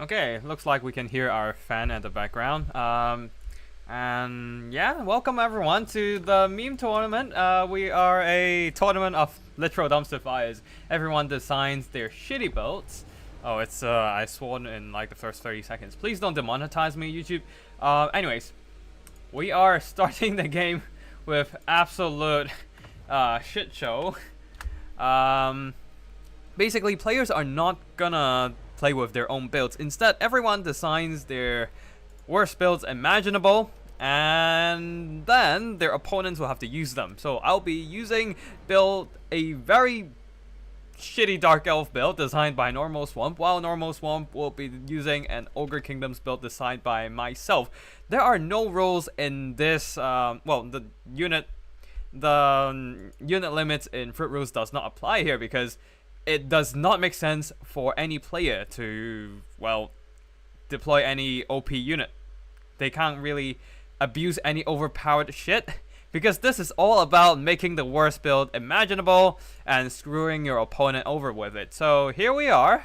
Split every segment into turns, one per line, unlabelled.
Okay, looks like we can hear our fan at the background. And yeah, welcome everyone to the meme tournament. We are a tournament of literal dumpster fires. Everyone designs their shitty builds. Oh, it's I sworn in like the first 30 seconds. Please don't demonetize me, YouTube. Anyways, we are starting the game with absolute shit show. Basically, players are not gonna play with their own builds. Instead, everyone designs their worst builds imaginable, and then their opponents will have to use them. So I'll be using a very shitty Dark Elf build designed by Normal Swamp, while Normal Swamp will be using an Ogre Kingdoms build designed by myself. There are no rules in this, the unit limits in Fruit Rules does not apply here because it does not make sense for any player to, deploy any OP unit. They can't really abuse any overpowered shit because this is all about making the worst build imaginable and screwing your opponent over with it. So here we are,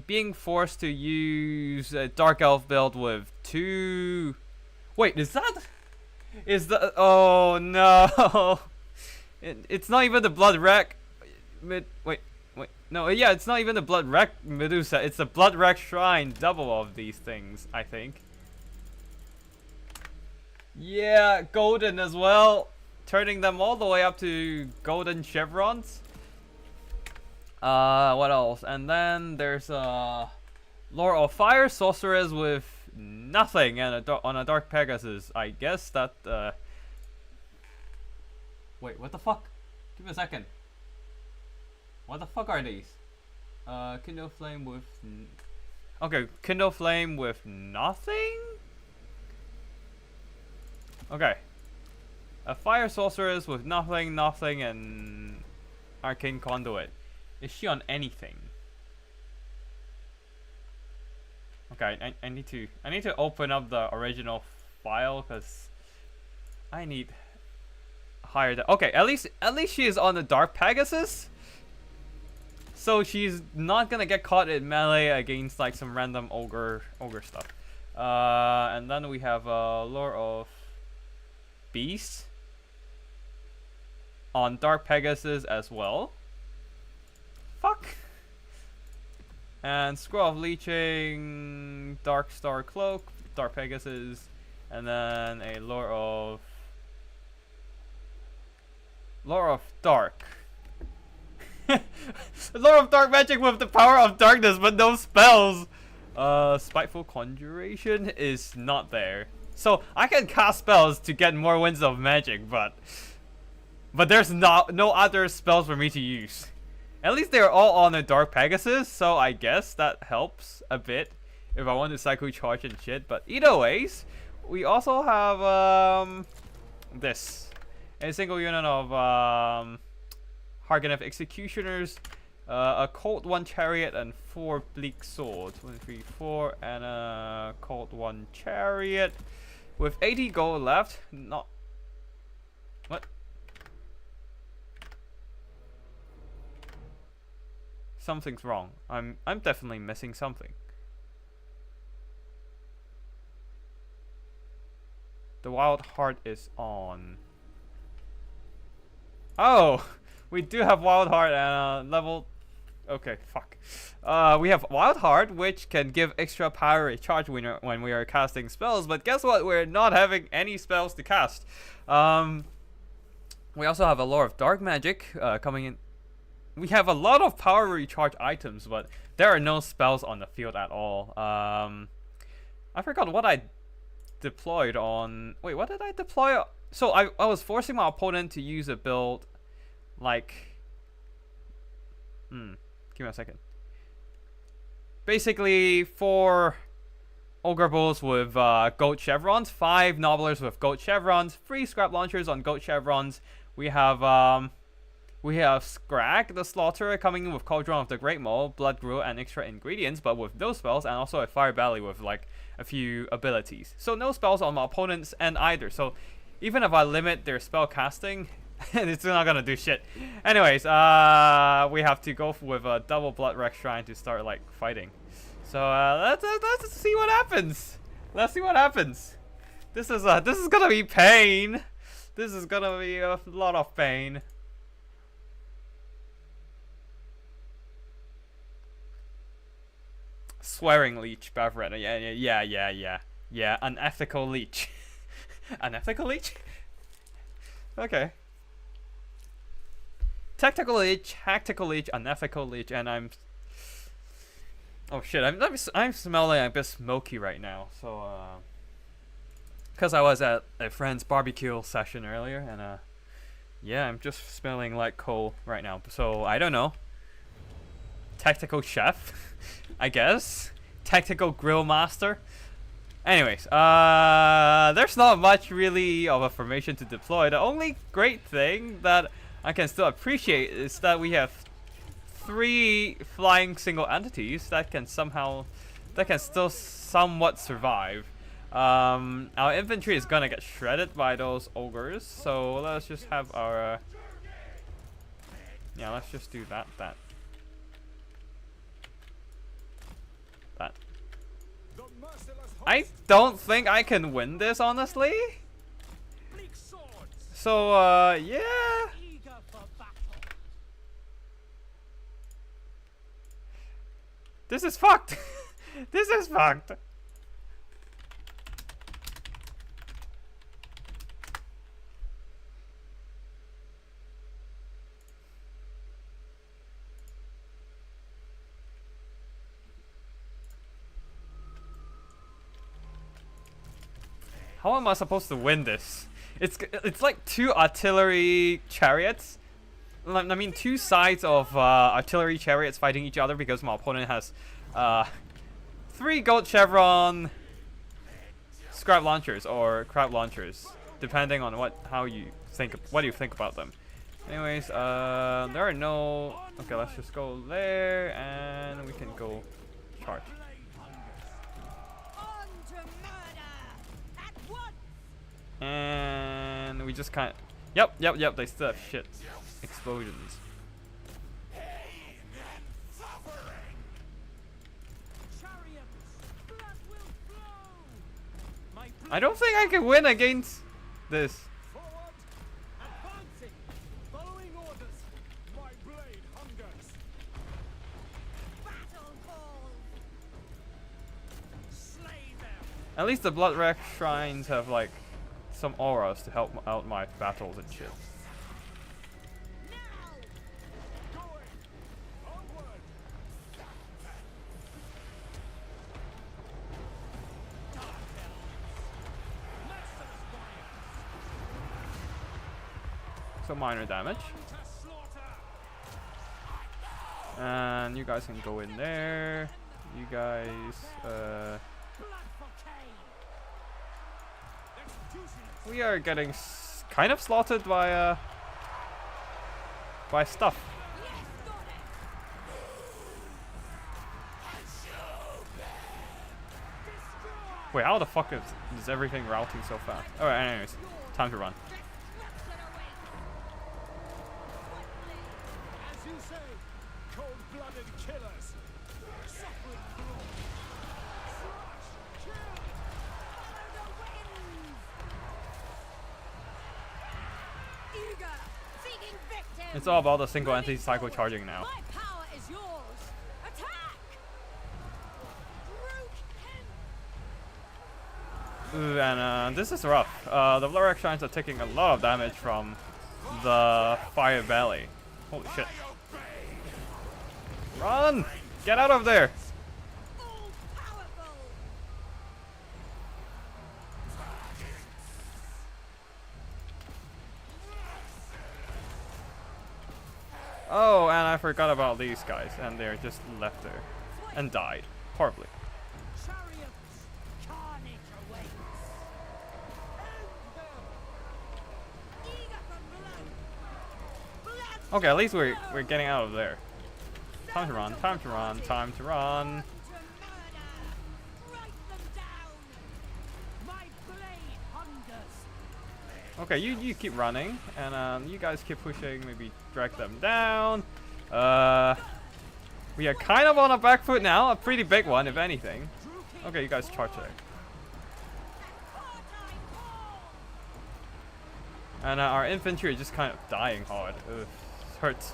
being forced to use a Dark Elf build with two... Wait, oh no! It's not even the Blood Wreck. No, it's not even the Blood Wreck Medusa. It's the Blood Wreck Shrine. Double of these things, I think. Yeah, golden as well. Turning them all the way up to golden chevrons. What else? And then there's Lore of Fire Sorceress with nothing and on a Dark Pegasus. I guess that. Wait, what the fuck? Give me a second. What the fuck are these? Kindle Flame with... Okay, Kindle Flame with nothing? Okay. A Fire Sorceress with nothing, and Arcane Conduit. Is she on anything? Okay, I need to open up the original file because I need higher. Okay, at least she is on the Dark Pegasus. So she's not gonna get caught in melee against like some random ogre stuff. And then we have Lore of Beast on Dark Pegasus as well. Fuck. And Scroll of Leeching, Dark Star Cloak, Dark Pegasus, and then a Lore of Dark. Lore of Dark Magic with the power of darkness but no spells. Spiteful Conjuration is not there. So I can cast spells to get more winds of magic, but there's no other spells for me to use. At least they're all on a Dark Pegasus, so I guess that helps a bit if I want to Psycho Charge and shit. But either ways, we also have this. A single unit of Harganeth Executioners, a Cold One Chariot, and 4 Bleak Swords. 1, 3, 4, and a Cold One Chariot with 80 gold left. Not what? Something's wrong. I'm definitely missing something. The Wild Heart is on. Oh. We do have Wild Heart and level... Okay, fuck. We have Wild Heart, which can give extra power recharge when we are casting spells. But guess what? We're not having any spells to cast. We also have a Lore of Dark Magic coming in. We have a lot of power recharge items, but there are no spells on the field at all. I forgot what I deployed on... Wait, what did I deploy? So I was forcing my opponent to use a build... Like, give me a second. Basically, 4 Ogre Bulls with gold chevrons, 5 Nobblers with gold chevrons, 3 Scrap Launchers on gold chevrons. We have Scrag the Slaughterer coming in with Cauldron of the Great Mole, Blood Gruel, and extra ingredients, but with no spells, and also a Fire Belly with like a few abilities. So no spells on my opponent's end either. So even if I limit their spell casting, it's not gonna do shit. Anyways, we have to go with a double Blood Wreck Shrine to start like fighting. So let's see what happens. Let's see what happens. This is gonna be pain. This is gonna be a lot of pain. Swearing leech, Bavret. Yeah. Unethical leech. Unethical leech? Okay. Tactical leech, tactical leech, unethical leech, and I'm. Oh shit! I'm smelling a bit smoky right now. So because I was at a friend's barbecue session earlier, and yeah, I'm just smelling like coal right now. So I don't know. Tactical chef, I guess. Tactical grill master. Anyways, there's not much really of a formation to deploy. The only great thing that I can still appreciate is that we have 3 flying single entities that can still somewhat survive. Our infantry is gonna get shredded by those ogres, so let's just have our yeah, let's just do that. I don't think I can win this, honestly. So yeah. This is fucked. This is fucked. How am I supposed to win this? It's like 2 artillery chariots. I mean 2 sides of artillery chariots fighting each other because my opponent has 3 gold chevron scrap launchers or crab launchers, depending on what you think about them. Anyways, there are no. Okay, let's just go there and we can go charge. And we just kind of. Yep. They still have shit. Explosions. I don't think I can win against this. At least the blood wreck shrines have like some auras to help out my battles and shit. So minor damage. And you guys can go in there. You guys we are getting kind of slaughtered by stuff. Wait, how the fuck is everything routing so fast? Alright, anyways, time to run. It's all about the single entity cycle charging now. Ooh, and this is rough. The Blood Shrines are taking a lot of damage from the Fire Valley. Holy shit. Run! Get out of there! Oh, and I forgot about these guys, and they're just left there and died horribly. Okay, at least we're getting out of there. Time to run, time to run, time to run. Okay, you keep running, and you guys keep pushing, maybe drag them down. We are kind of on a back foot now, a pretty big one, if anything. Okay, you guys charge there. And our infantry are just kind of dying hard. Ugh, it hurts.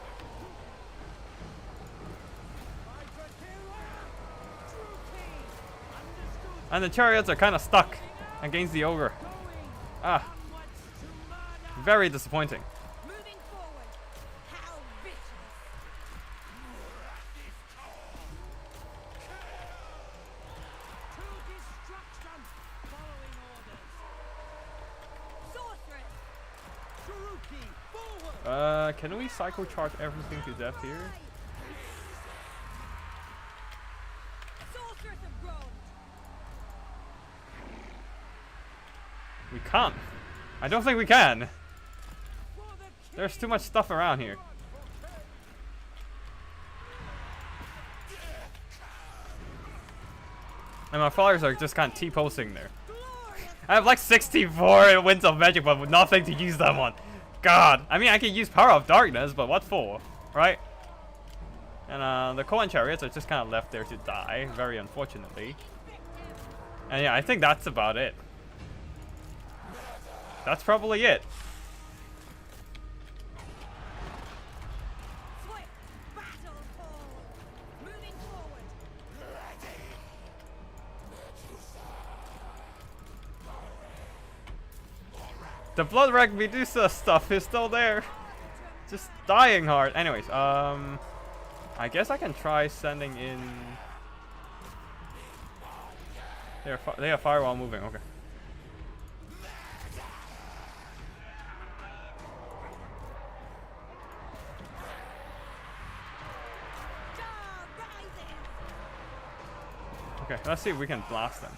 And the chariots are kind of stuck against the ogre. Ah, very disappointing. Can we psycho charge everything to death here? We can't. I don't think we can. There's too much stuff around here. And my followers are just kind of T-posting there. I have like 64 winds of magic, but with nothing to use them on. God, I mean, I can use power of darkness, but what for, right? And the Cohen chariots are just kind of left there to die, very unfortunately. And yeah, I think that's about it. That's probably it. The Blood Wreck Medusa stuff is still there. Just dying hard. Anyways, I guess I can try sending in... They have fire while moving, okay. Okay, let's see if we can blast them.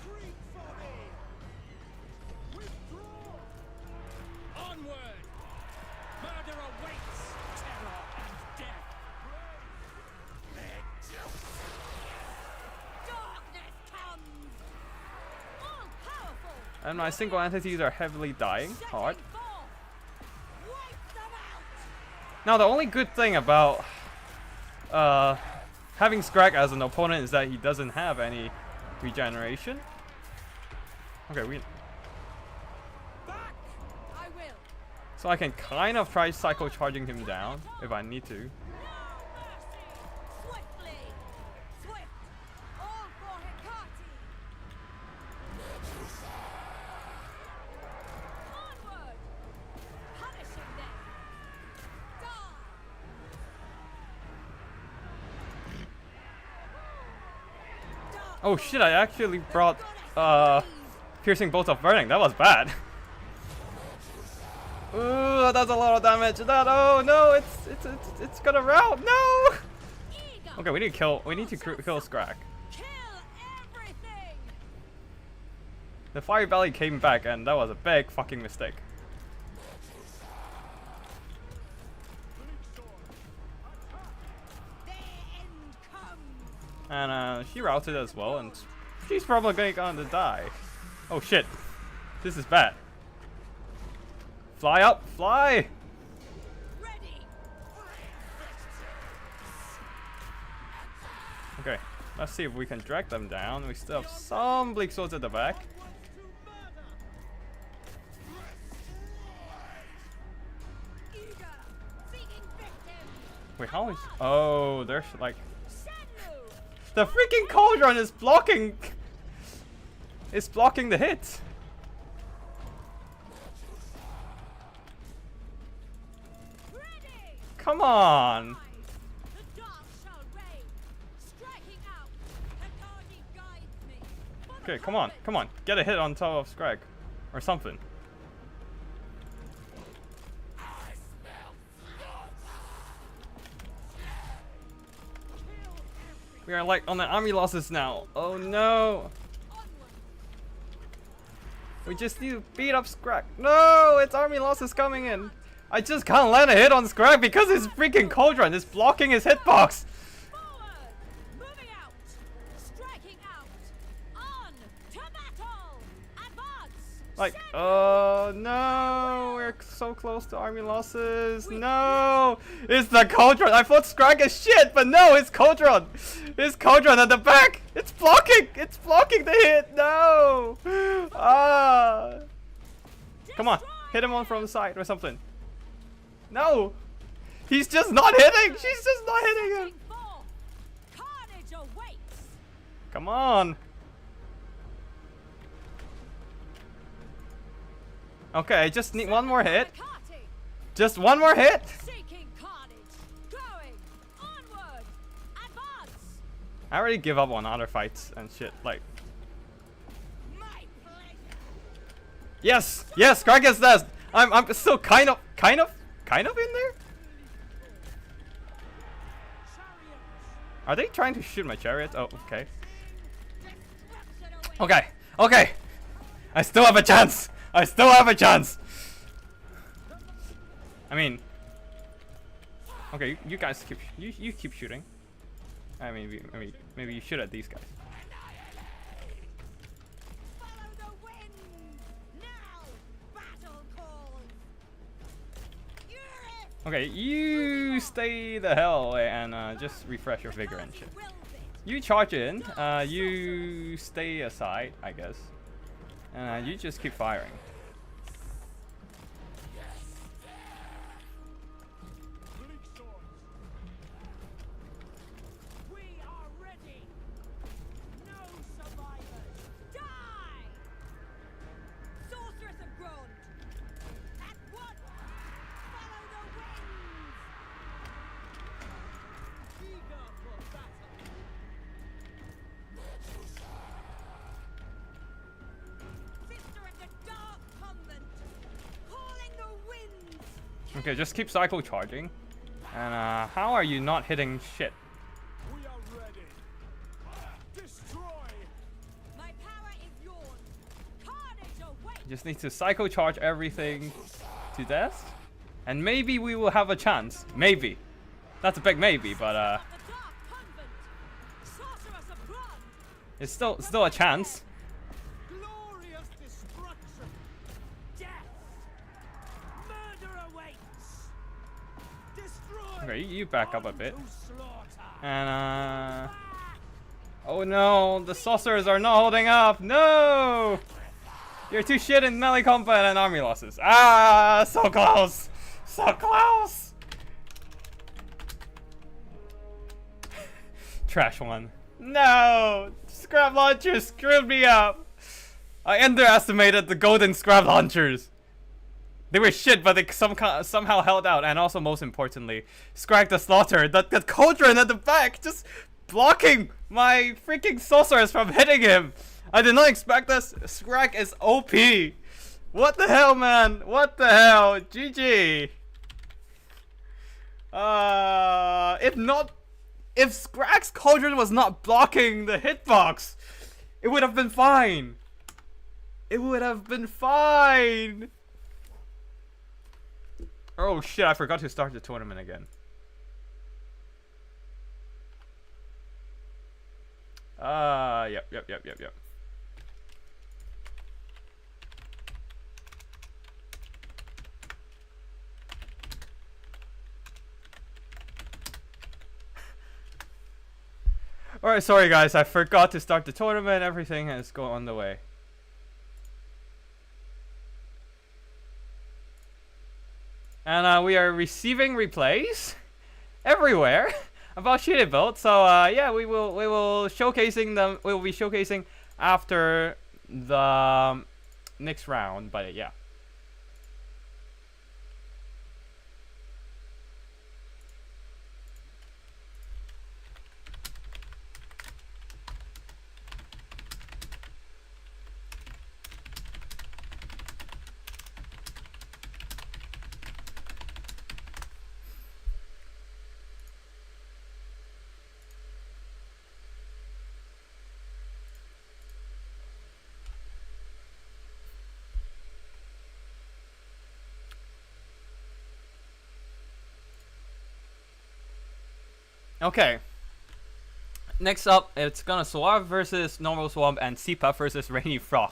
And my single entities are heavily dying hard. Now the only good thing about having Scrag as an opponent is that he doesn't have any regeneration. Okay, so I can kind of try psycho charging him down if I need to. Oh shit, I actually brought piercing bolts of burning. That was bad. Ooh, that's a lot of damage. That, oh no, it's gonna rout. No. Okay, we need to kill Scrag. The Fire Belly came back and that was a big fucking mistake. And she routed as well, and she's probably going to die. Oh shit, this is bad. Fly up, fly! Okay, let's see if we can drag them down. We still have some bleak swords at the back. Wait, how is... Oh, there's like... The freaking cauldron is blocking... It's blocking the hit. Come on. Okay, come on, come on. Get a hit on top of Scrag. Or something. We are like on the army losses now. Oh no. We just need to beat up Scrag. No, it's army losses coming in. I just can't land a hit on Scrag because his freaking cauldron is blocking his hitbox. Like, oh no, we're so close to army losses. No, it's the Cauldron. I thought Scrag is shit, but no, it's Cauldron. It's Cauldron at the back. It's blocking. It's blocking the hit. No. Ah. Come on, hit him on from the side or something. No, he's just not hitting. She's just not hitting him. Come on. Okay, I just need one more hit. Just one more hit. I already give up on other fights and shit. Like, yes, yes, Craig gets that. I'm still kind of in there. Are they trying to shoot my chariot? Oh, okay. Okay, okay. I still have a chance. I still have a chance. I mean, okay, you guys keep you keep shooting. I mean, maybe you shoot at these guys. Okay, you stay the hell away and just refresh your vigor and shit. You charge in. You stay aside, I guess. And you just keep firing.
We are ready. No survivors. Die! Sorceress of Grond. At once. Follow the winds. Eager for battle.
Okay, just keep cycle charging. And how are you not hitting shit?
We are ready. Destroy. My power is yours. Carnage awaits.
Just need to cycle charge everything to death. And maybe we will have a chance. Maybe. That's a big maybe, but it's still a chance.
Glorious destruction. Death. Murder awaits. Destroy.
Okay, you back up a bit.
To slaughter.
And oh no, the sorcerers are not holding up. No! You're too shit in melee combat and army losses. Ah, so close. So close. Trash one. No! Scrap launchers screwed me up. I underestimated the golden scrap launchers. They were shit, but they somehow held out. And also, most importantly, Scrag the Slaughter, the Cauldron at the back, just blocking my freaking sorcerers from hitting him. I did not expect this. Scrag is OP. What the hell, man? What the hell? GG. If Scrag's Cauldron was not blocking the hitbox, it would have been fine. It would have been fine. Oh shit, I forgot to start the tournament again. Yep. Alright, sorry guys, I forgot to start the tournament. Everything is going on the way. And we are receiving replays everywhere about shitty builds. So yeah, we will showcasing them. We will be showcasing after the next round. But yeah. Okay. Next up, it's gonna Swamp versus normal Swamp and Seapuff versus Rainy Frog.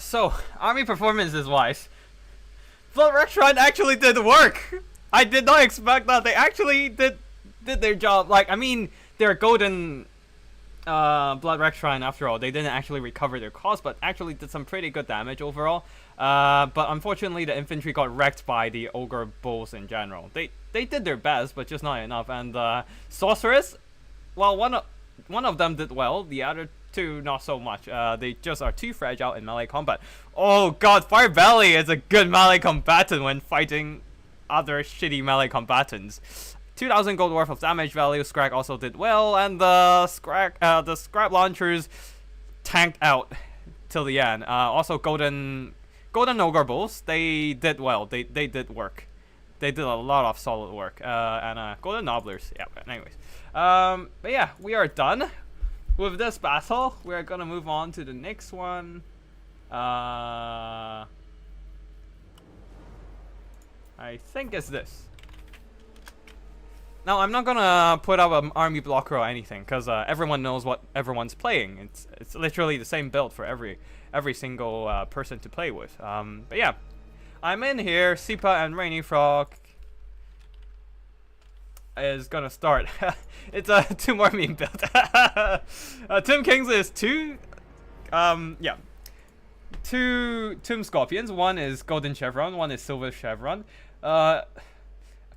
So, army performances wise, Blood Red Shrine actually did work. I did not expect that. They actually did their job. Like, I mean, their golden Blood Red Shrine, after all, they didn't actually recover their cost, but actually did some pretty good damage overall. But unfortunately, the infantry got wrecked by the Ogre bulls in general. They did their best, but just not enough. And Sorceress, well, one of them did well. The other two, not so much. They just are too fragile in melee combat. Oh god, Fire Belly is a good melee combatant when fighting other shitty melee combatants. 2,000 gold worth of damage value. Scrag also did well, and the scrap launchers tanked out till the end. Also, golden Ogre bulls, they did well. They did work. They did a lot of solid work. And golden nobblers. Yeah. Anyways, but yeah, we are done with this battle. We're gonna move on to the next one. I think it's this. Now, I'm not gonna put up an army blocker or anything, because everyone knows what everyone's playing. It's literally the same build for every single person to play with. But yeah, I'm in here. Sipa and Rainy Frog is gonna start. It's a 2 more meme build. Tomb Kings is 2. Yeah. 2 Tomb Scorpions. One is Golden Chevron, one is Silver Chevron.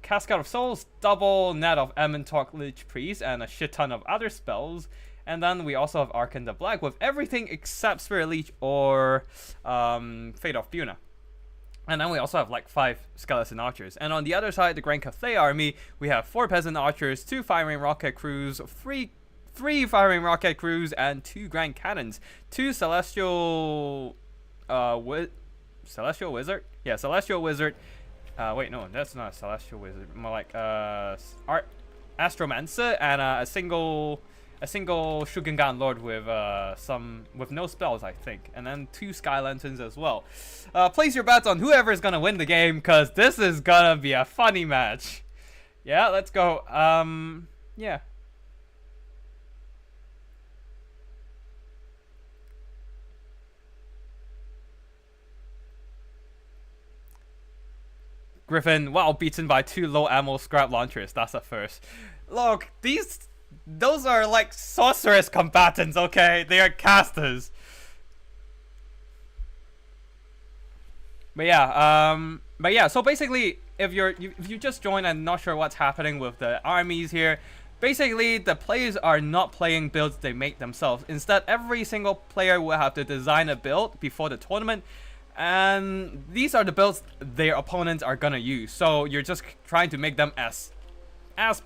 Cascade of Souls, double net of Ementalk Lich Priest, and a shit ton of other spells. And then we also have Arcane the Black with everything except Spirit Leech or Fate of Buna. And then we also have like 5 Skeleton Archers. And on the other side, the Grand Cathay army, we have 4 Peasant Archers, 2 Firing Rocket Crews, 3 Firing Rocket Crews, and 2 Grand Cannons, 2 Celestial Celestial Wizard? Yeah, Celestial Wizard. Wait, no, that's not a Celestial Wizard. More like Astromancer, and a single Shugengan Lord with no spells, I think, and then 2 Sky Lanterns as well. Place your bets on whoever is gonna win the game, cause this is gonna be a funny match. Yeah, let's go. Yeah. Griffin, wow, beaten by 2 low ammo scrap launchers. That's a first. Look, those are like sorceress combatants, okay? They are casters. But yeah, so basically, if you just joined and not sure what's happening with the armies here, basically the players are not playing builds they make themselves. Instead, every single player will have to design a build before the tournament. And these are the builds their opponents are gonna use. So you're just trying to make them as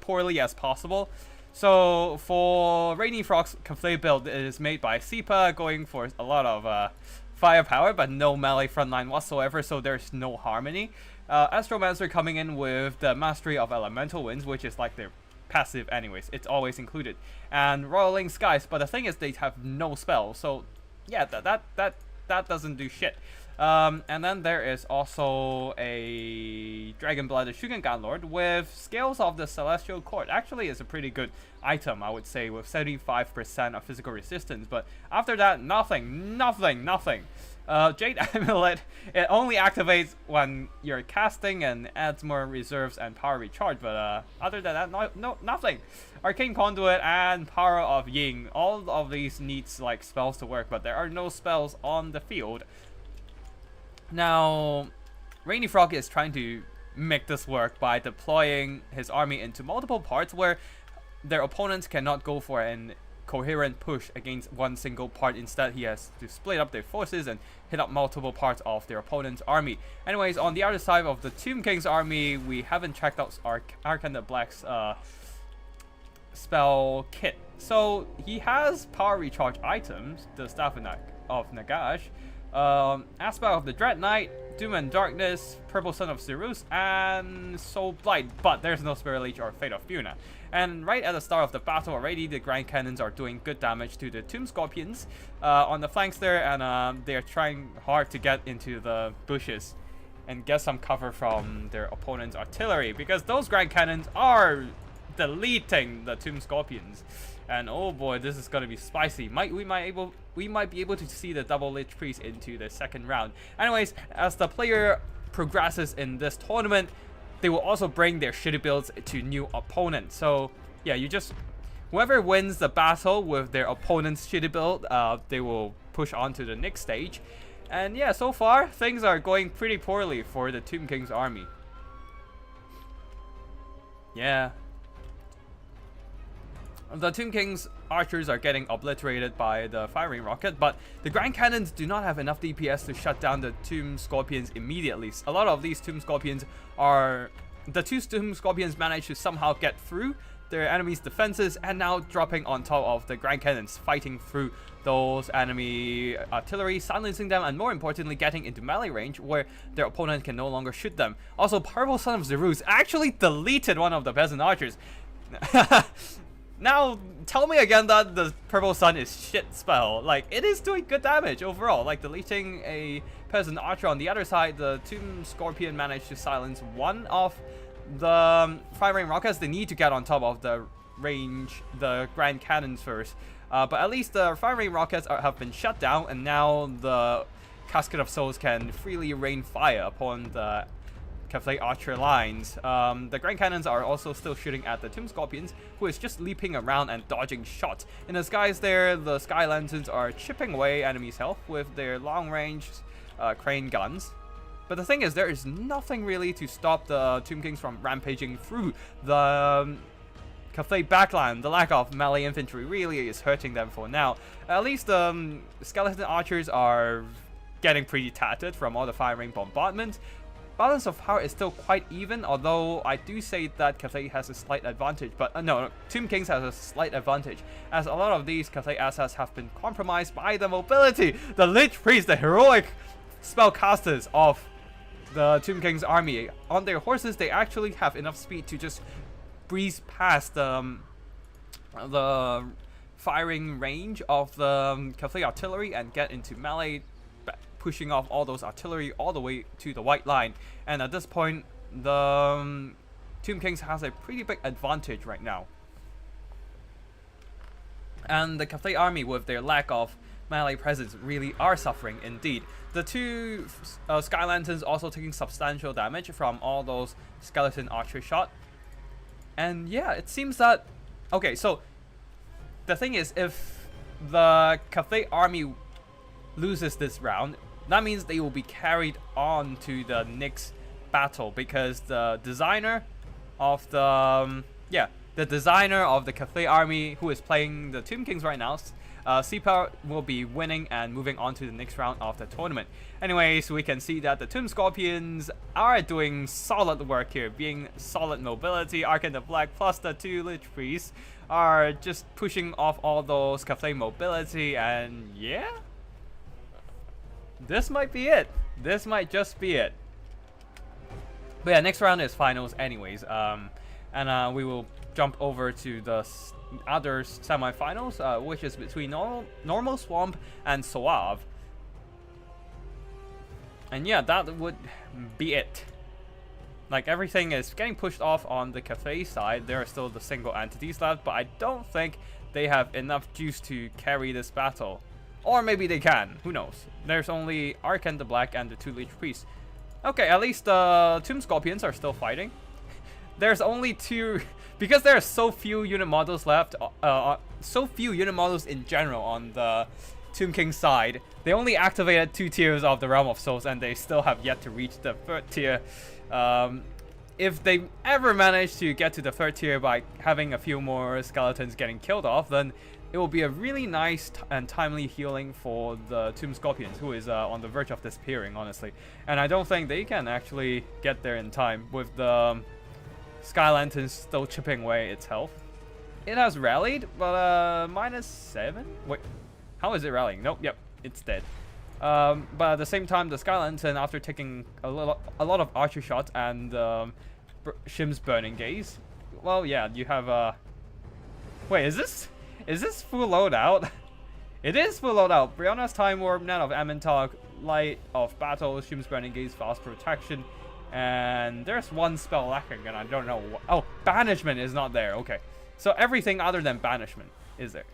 poorly as possible. So for Rainy Frog's Cathay build, it is made by Sipa, going for a lot of firepower, but no melee frontline whatsoever, so there's no harmony. Astromancer coming in with the Mastery of Elemental Winds, which is like their passive anyways. It's always included. And Roiling Skies, but the thing is they have no spells, so yeah, that doesn't do shit. And then there is also a Dragon-Blooded Shugengan Lord with Scales of the Celestial Court. Actually, it's a pretty good item, I would say, with 75% of physical resistance. But after that, nothing. Jade Amulet, it only activates when you're casting and adds more reserves and power recharge. But other than that, nothing. Arcane Conduit and Power of Ying. All of these needs like spells to work, but there are no spells on the field. Now, Rainy Frog is trying to make this work by deploying his army into multiple parts where their opponents cannot go for an coherent push against one single part. Instead, he has to split up their forces and hit up multiple parts of their opponent's army. Anyways, on the other side of the Tomb King's army, we haven't checked out Arcane the Black's spell kit. So he has power recharge items, the Staff of Nagash, Aspect of the Dread Knight, Doom and Darkness, Purple Sun of Cyrus, and Soul Blight, but there's no Spirit Leech or Fate of Buna. And right at the start of the battle already, the Grand Cannons are doing good damage to the Tomb Scorpions on the flanks there, and they're trying hard to get into the bushes and get some cover from their opponent's artillery, because those Grand Cannons are deleting the Tomb Scorpions. And oh boy, this is gonna be spicy. We might be able to see the double Lich Priest into the second round. Anyways, as the player progresses in this tournament, they will also bring their shitty builds to new opponents. So yeah, whoever wins the battle with their opponent's shitty build, they will push on to the next stage. And yeah, so far things are going pretty poorly for the Tomb King's army. Yeah. The Tomb King's archers are getting obliterated by the firing rocket, but the Grand Cannons do not have enough DPS to shut down the Tomb Scorpions immediately. A lot of these Tomb Scorpions the two Tomb Scorpions manage to somehow get through their enemy's defenses and now dropping on top of the Grand Cannons, fighting through those enemy artillery, silencing them, and more importantly getting into melee range where their opponent can no longer shoot them. Also, Purple Son of Zeruz actually deleted one of the peasant archers. Now, tell me again that the Purple Sun is shit spell. Like, it is doing good damage overall. Like, deleting a peasant archer on the other side, the Tomb Scorpion managed to silence one of the firing rockets. They need to get on top of the Grand Cannons first. But at least the firing rockets have been shut down, and now the Casket of Souls can freely rain fire upon the Cathay archer lines. The Grand Cannons are also still shooting at the Tomb Scorpions, who is just leaping around and dodging shots. In the skies there, the Sky Lanterns are chipping away enemies' health with their long-range crane guns. But the thing is, there is nothing really to stop the Tomb Kings from rampaging through the Cathay backline. The lack of melee infantry really is hurting them for now. At least the skeleton archers are getting pretty tattered from all the firing bombardment. Balance of power is still quite even, although I do say that Cathay has a slight advantage. But no, Tomb Kings has a slight advantage, as a lot of these Cathay assets have been compromised by the mobility. The Lich Priest, the heroic spellcasters of the Tomb King's army, on their horses, they actually have enough speed to just breeze past the firing range of the Cathay artillery and get into melee, pushing off all those artillery all the way to the white line. And at this point, the Tomb Kings has a pretty big advantage right now. And the Cathay army, with their lack of melee presence, really are suffering indeed. The two Sky Lanterns also taking substantial damage from all those skeleton archer shot. And yeah, it seems that... Okay, so the thing is, if the Cathay army loses this round, that means they will be carried on to the next battle, because the designer of the Cathay army, who is playing the Tomb Kings right now, C-Power, will be winning and moving on to the next round of the tournament. Anyways, we can see that the Tomb Scorpions are doing solid work here, being solid mobility. Arcane the Black plus the two Lich Priests are just pushing off all those Cathay mobility, and yeah, this might be it. This might just be it. But yeah, next round is finals anyways. And we will jump over to the other semi-finals, which is between normal Swamp and Suave. And yeah, that would be it. Like, everything is getting pushed off on the Cathay side. There are still the single entities left, but I don't think they have enough juice to carry this battle. Or maybe they can, who knows. There's only Arcane the Black and the two Lich Priests. Okay, at least the Tomb Scorpions are still fighting. There's only two, because there are so few unit models left, so few unit models in general on the Tomb King side. They only activated 2 tiers of the Realm of Souls, and they still have yet to reach the 3rd tier. If they ever manage to get to the 3rd tier by having a few more skeletons getting killed off, then it will be a really nice and timely healing for the Tomb Scorpions, who is on the verge of disappearing, honestly. And I don't think they can actually get there in time, with the Sky Lantern still chipping away its health. It has rallied, but -7? Wait, how is it rallying? Nope, yep, it's dead. But at the same time, the Sky Lantern, after taking a lot of archer shots and Shim's Burning Gaze, well, yeah, you have wait, is this full loadout? It is full loadout. Brianna's Time Warp, Net of Ammentog, Light of Battle, Shim's Burning Gaze, Fast Protection, and there's one spell lacking, and I don't know what. Oh, Banishment is not there. Okay, so everything other than Banishment is there.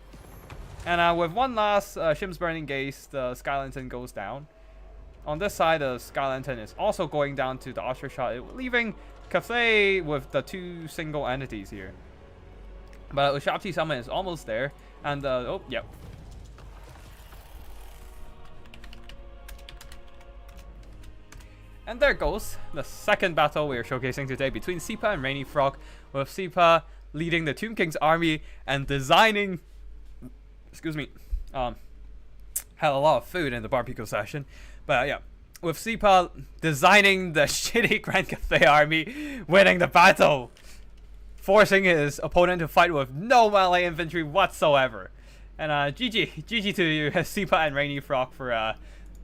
And with one last Shim's Burning Gaze, the Sky Lantern goes down. On this side, the Sky Lantern is also going down to the Oscar Shot, leaving Cathay with the 2 single entities here. But Ushabti Summon is almost there. And, oh, yep. And there goes the second battle we are showcasing today between Sipa and Rainy Frog, with Sipa leading the Tomb King's army and designing, excuse me, had a lot of food in the barbecue session, but yeah, with Sipa designing the shitty Grand Cathay army, winning the battle, forcing his opponent to fight with no melee infantry whatsoever. And GG to you, Sipa and Rainy Frog, for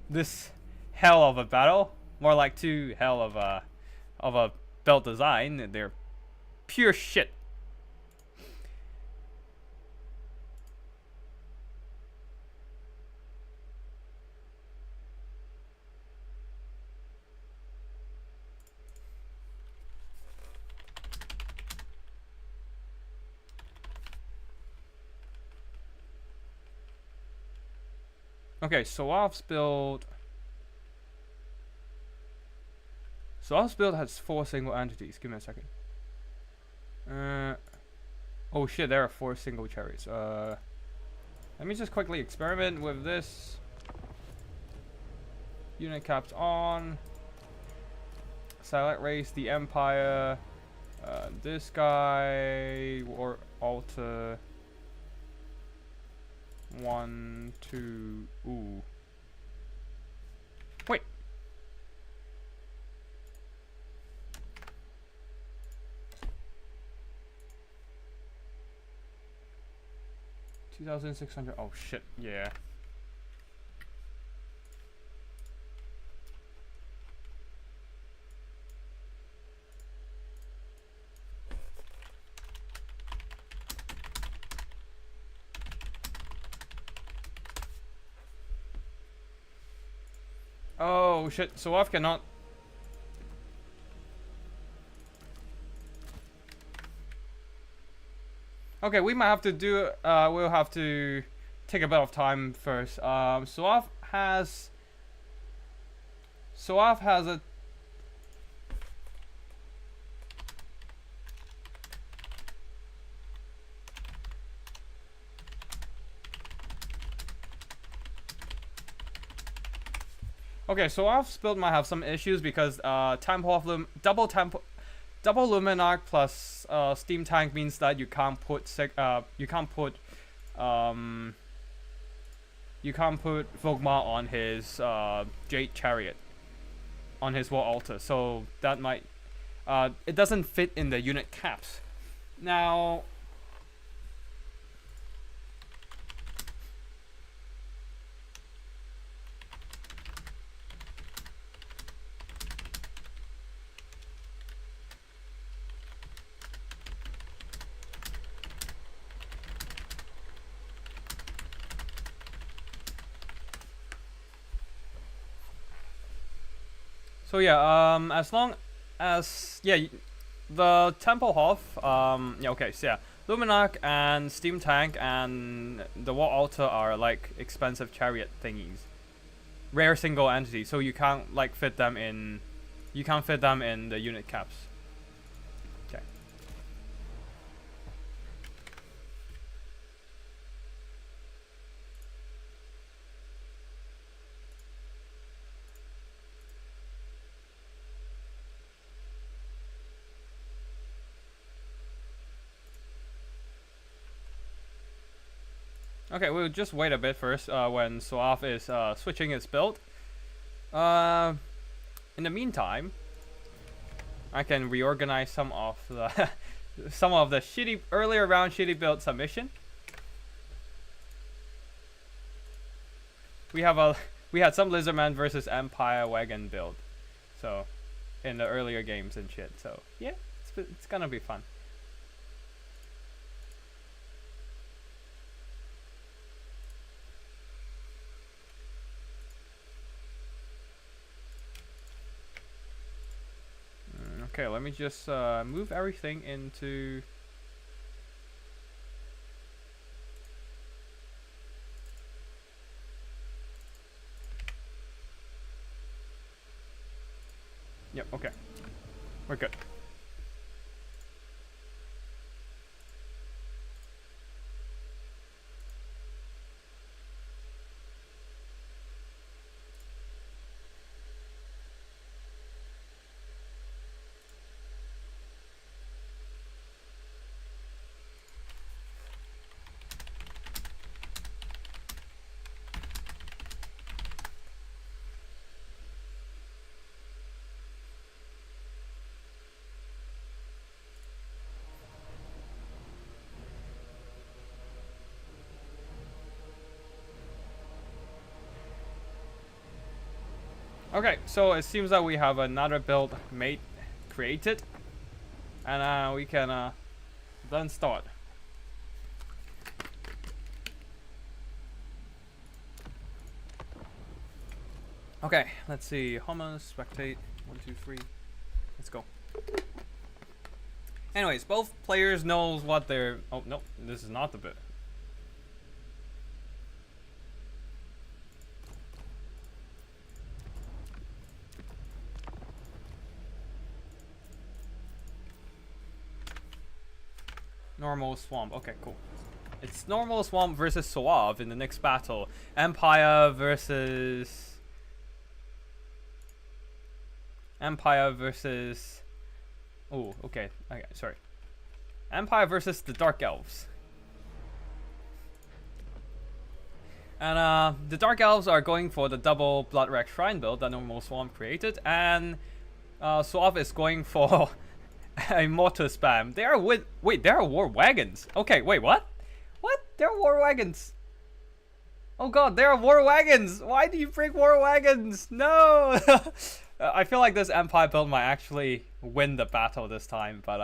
this hell of a battle. More like 2 hell of a belt design. They're pure shit. Okay, Soav's build. Soav's build has 4 single entities. Give me a second. Oh shit, there are 4 single chariots. Let me just quickly experiment with this. Unit caps on. Select race, the Empire. This guy, or alter. 1, 2. Ooh. Wait. $2,600. Oh shit. Yeah. Oh shit, so I cannot. Okay, we might have to do, we'll have to take a bit of time first. Soaf has a okay, so Soaf's build might have some issues because Temple of double Luminarch plus Steam Tank means that you can't put Vogma on his Jade Chariot on his War Altar, so that might it doesn't fit in the unit caps. Now so yeah, as long as, yeah, the Temple Hof, yeah, okay, so yeah, Luminarch and Steam Tank and the War Altar are like expensive chariot thingies, rare single entity, so you can't like fit them in, the unit caps. Okay. Okay, we'll just wait a bit first when Soaf is switching his build. In the meantime, I can reorganize some of the shitty earlier round shitty build submission. We had some Lizardmen versus Empire wagon build, so in the earlier games and shit. So yeah, it's gonna be fun. Okay, let me just move everything into Yep, okay. We're good. Okay, so it seems that we have another build created, and we can then start. Okay, let's see. Hummus, spectate. 1, 2, 3. Let's go. Anyways, both players knows what they're. Oh no, this is not the bit. Normal swamp. Okay, cool. It's normal swamp versus suave in the next battle. Empire versus. Oh, okay. Okay, sorry. Empire versus the Dark Elves. And the Dark Elves are going for the double Bloodwreck Shrine build that normal swamp created, and Suave is going for a mortar spam. They are wait, there are war wagons. Okay, wait, what? What? There are war wagons. Oh god, there are war wagons. Why do you bring war wagons? No. I feel like this Empire build might actually win the battle this time, but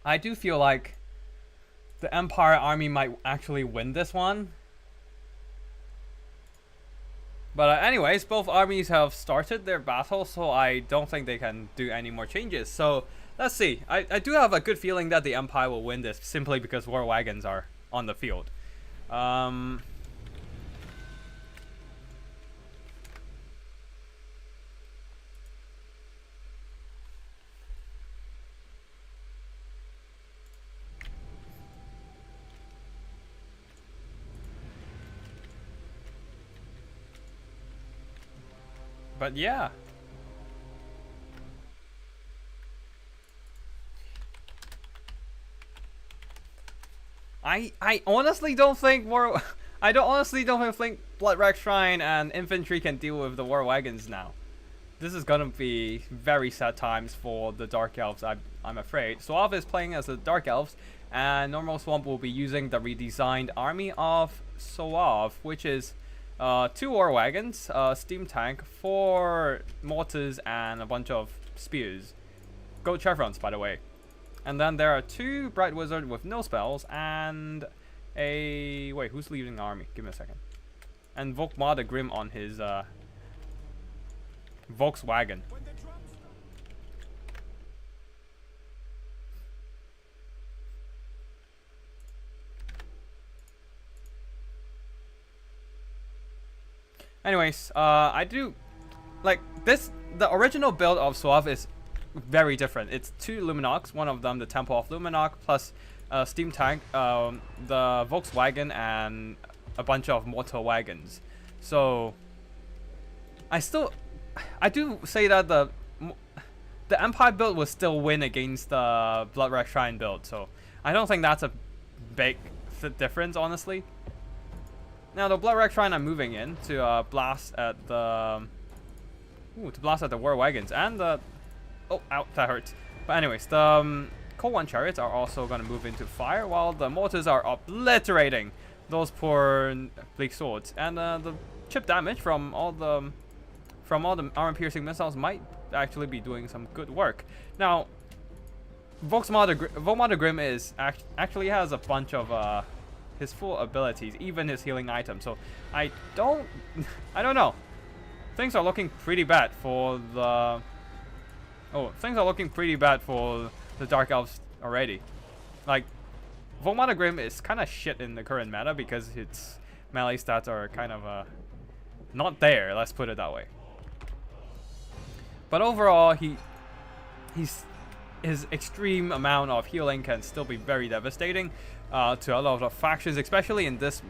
I do feel like the Empire army might actually win this one. But anyways, both armies have started their battle, so I don't think they can do any more changes. So let's see. I do have a good feeling that the Empire will win this simply because war wagons are on the field. But yeah. I honestly don't think honestly don't think Bloodwreck Shrine and infantry can deal with the war wagons now. This is gonna be very sad times for the Dark Elves, I'm afraid. Suave is playing as the Dark Elves, and Normal Swamp will be using the redesigned army of Suave, which is 2 war wagons, steam tank, 4 mortars, and a bunch of spears. Gold chevrons, by the way. And then there are 2 bright wizard with no spells, and a wait, who's leading the army? Give me a second. And Volkmar the Grim on his Volkswagen. Anyways, I do like this. The original build of Suave is very different. It's 2 Luminox, one of them the Temple of Luminox, plus steam tank, the Volkswagen, and a bunch of mortar wagons. So I do say that the Empire build will still win against the Bloodwreck Shrine build. So I don't think that's a big difference, honestly. Now the Bloodwreck Shrine I'm moving in to blast at the war wagons and the oh, ow, that hurts. But anyways, the Cold One chariots are also gonna move into fire, while the mortars are obliterating those poor bleak swords. And the chip damage from all the armor-piercing missiles might actually be doing some good work. Now, Volkmar the Grim is actually has a bunch of his full abilities, even his healing item. So I don't know. things are looking pretty bad for the... Oh, things are looking pretty bad for the Dark Elves already. Like, Volmata Grim is kind of shit in the current meta because its melee stats are kind of not there, let's put it that way. But overall, his extreme amount of healing can still be very devastating to a lot of factions, especially in this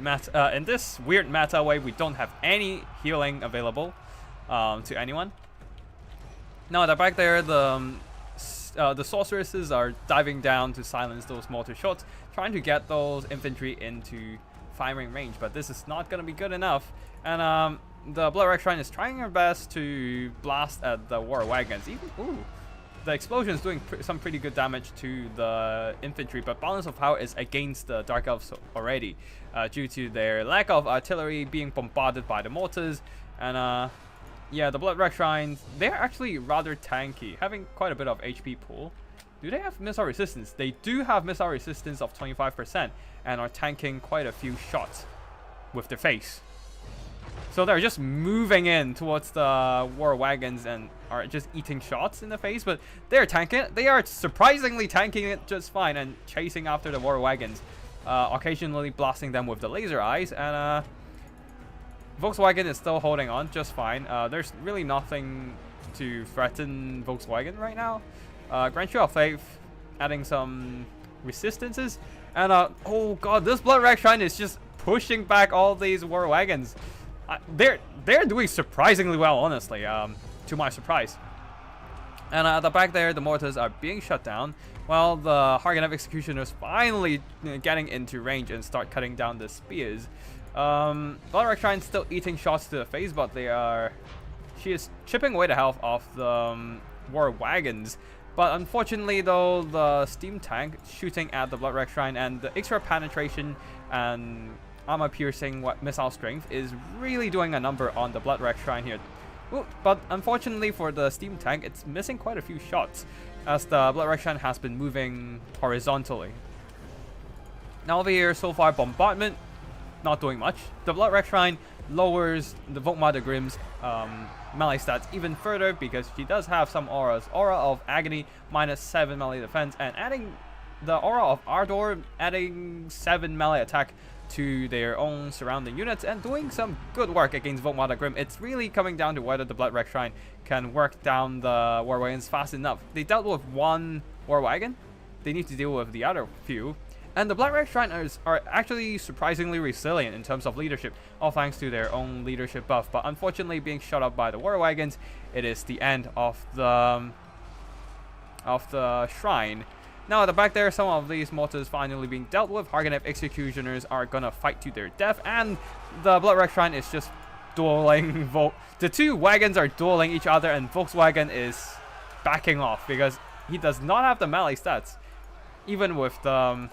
in this weird meta where we don't have any healing available to anyone. Now, the back there, the sorceresses are diving down to silence those mortar shots, trying to get those infantry into firing range, but this is not going to be good enough. And the Blood Red Shrine is trying her best to blast at the war wagons. The explosion is doing some pretty good damage to the infantry, but balance of power is against the Dark Elves already, due to their lack of artillery being bombarded by the mortars. And yeah, the Blood Red Shrines, they're actually rather tanky, having quite a bit of HP pool. Do they have missile resistance? They do have missile resistance of 25% and are tanking quite a few shots with their face. So they're just moving in towards the war wagons and are just eating shots in the face, but they're tanking it. They are surprisingly tanking it just fine and chasing after the war wagons, occasionally blasting them with the laser eyes. And Volkswagen is still holding on just fine. There's really nothing to threaten Volkswagen right now. Grand Shield of Faith adding some resistances. And oh god, this Blood Red Shrine is just pushing back all these war wagons. They're doing surprisingly well, honestly, to my surprise. And at the back there, the mortars are being shut down, while the Harganev Executioners finally getting into range and start cutting down the spears. Blood Red Shrine still eating shots to the face, but she is chipping away the health of the war wagons. But unfortunately, though, the steam tank shooting at the Blood Red Shrine and the extra penetration and armor piercing missile strength is really doing a number on the Blood Red Shrine here. Ooh, but unfortunately for the steam tank, it's missing quite a few shots as the Blood Red Shrine has been moving horizontally. Now over here, so far, bombardment not doing much. The Blood Red Shrine lowers the Volmata Grimm's melee stats even further because she does have some auras. Aura of Agony, -7 melee defense, and adding the Aura of Ardor, adding 7 melee attack to their own surrounding units and doing some good work against Volmata Grimm. It's really coming down to whether the Blood Red Shrine can work down the war wagons fast enough. They dealt with one war wagon. They need to deal with the other few. And the Blood Red Shriners are actually surprisingly resilient in terms of leadership, all thanks to their own leadership buff. But unfortunately, being shut up by the war wagons, it is the end of the shrine. Now at the back there, some of these mortars finally being dealt with. Harganev Executioners are gonna fight to their death, and the Blood Red Shrine is just dueling. The two wagons are dueling each other, and Volkswagen is backing off because he does not have the melee stats. Even with the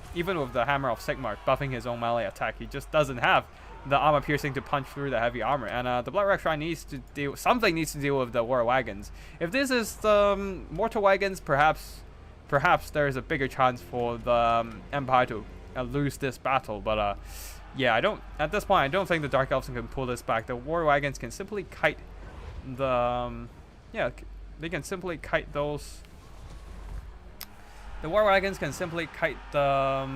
Hammer of Sigmar buffing his own melee attack, he just doesn't have the armor piercing to punch through the heavy armor. And the Blood Red Shrine needs to deal with the war wagons. If this is the mortar wagons, perhaps there is a bigger chance for the Empire to lose this battle. But yeah, at this point I don't think the Dark Elves can pull this back. The war wagons can simply kite they can simply kite those. The war wagons can simply kite the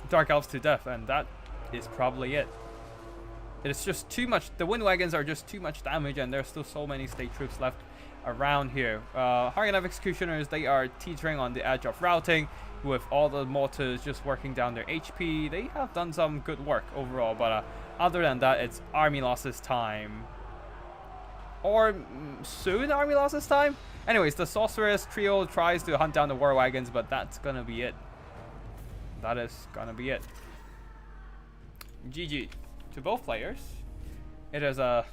Dark Elves to death, and that is probably it. It is just too much. The wind wagons are just too much damage, and there's still so many state troops left around here. Harganev Executioners, they are teetering on the edge of routing, with all the mortars just working down their HP. They have done some good work overall, but other than that, it's army losses time. Or soon army losses time? Anyways, the Sorceress Trio tries to hunt down the war wagons, but that's gonna be it. That is gonna be it. GG to both players. It is a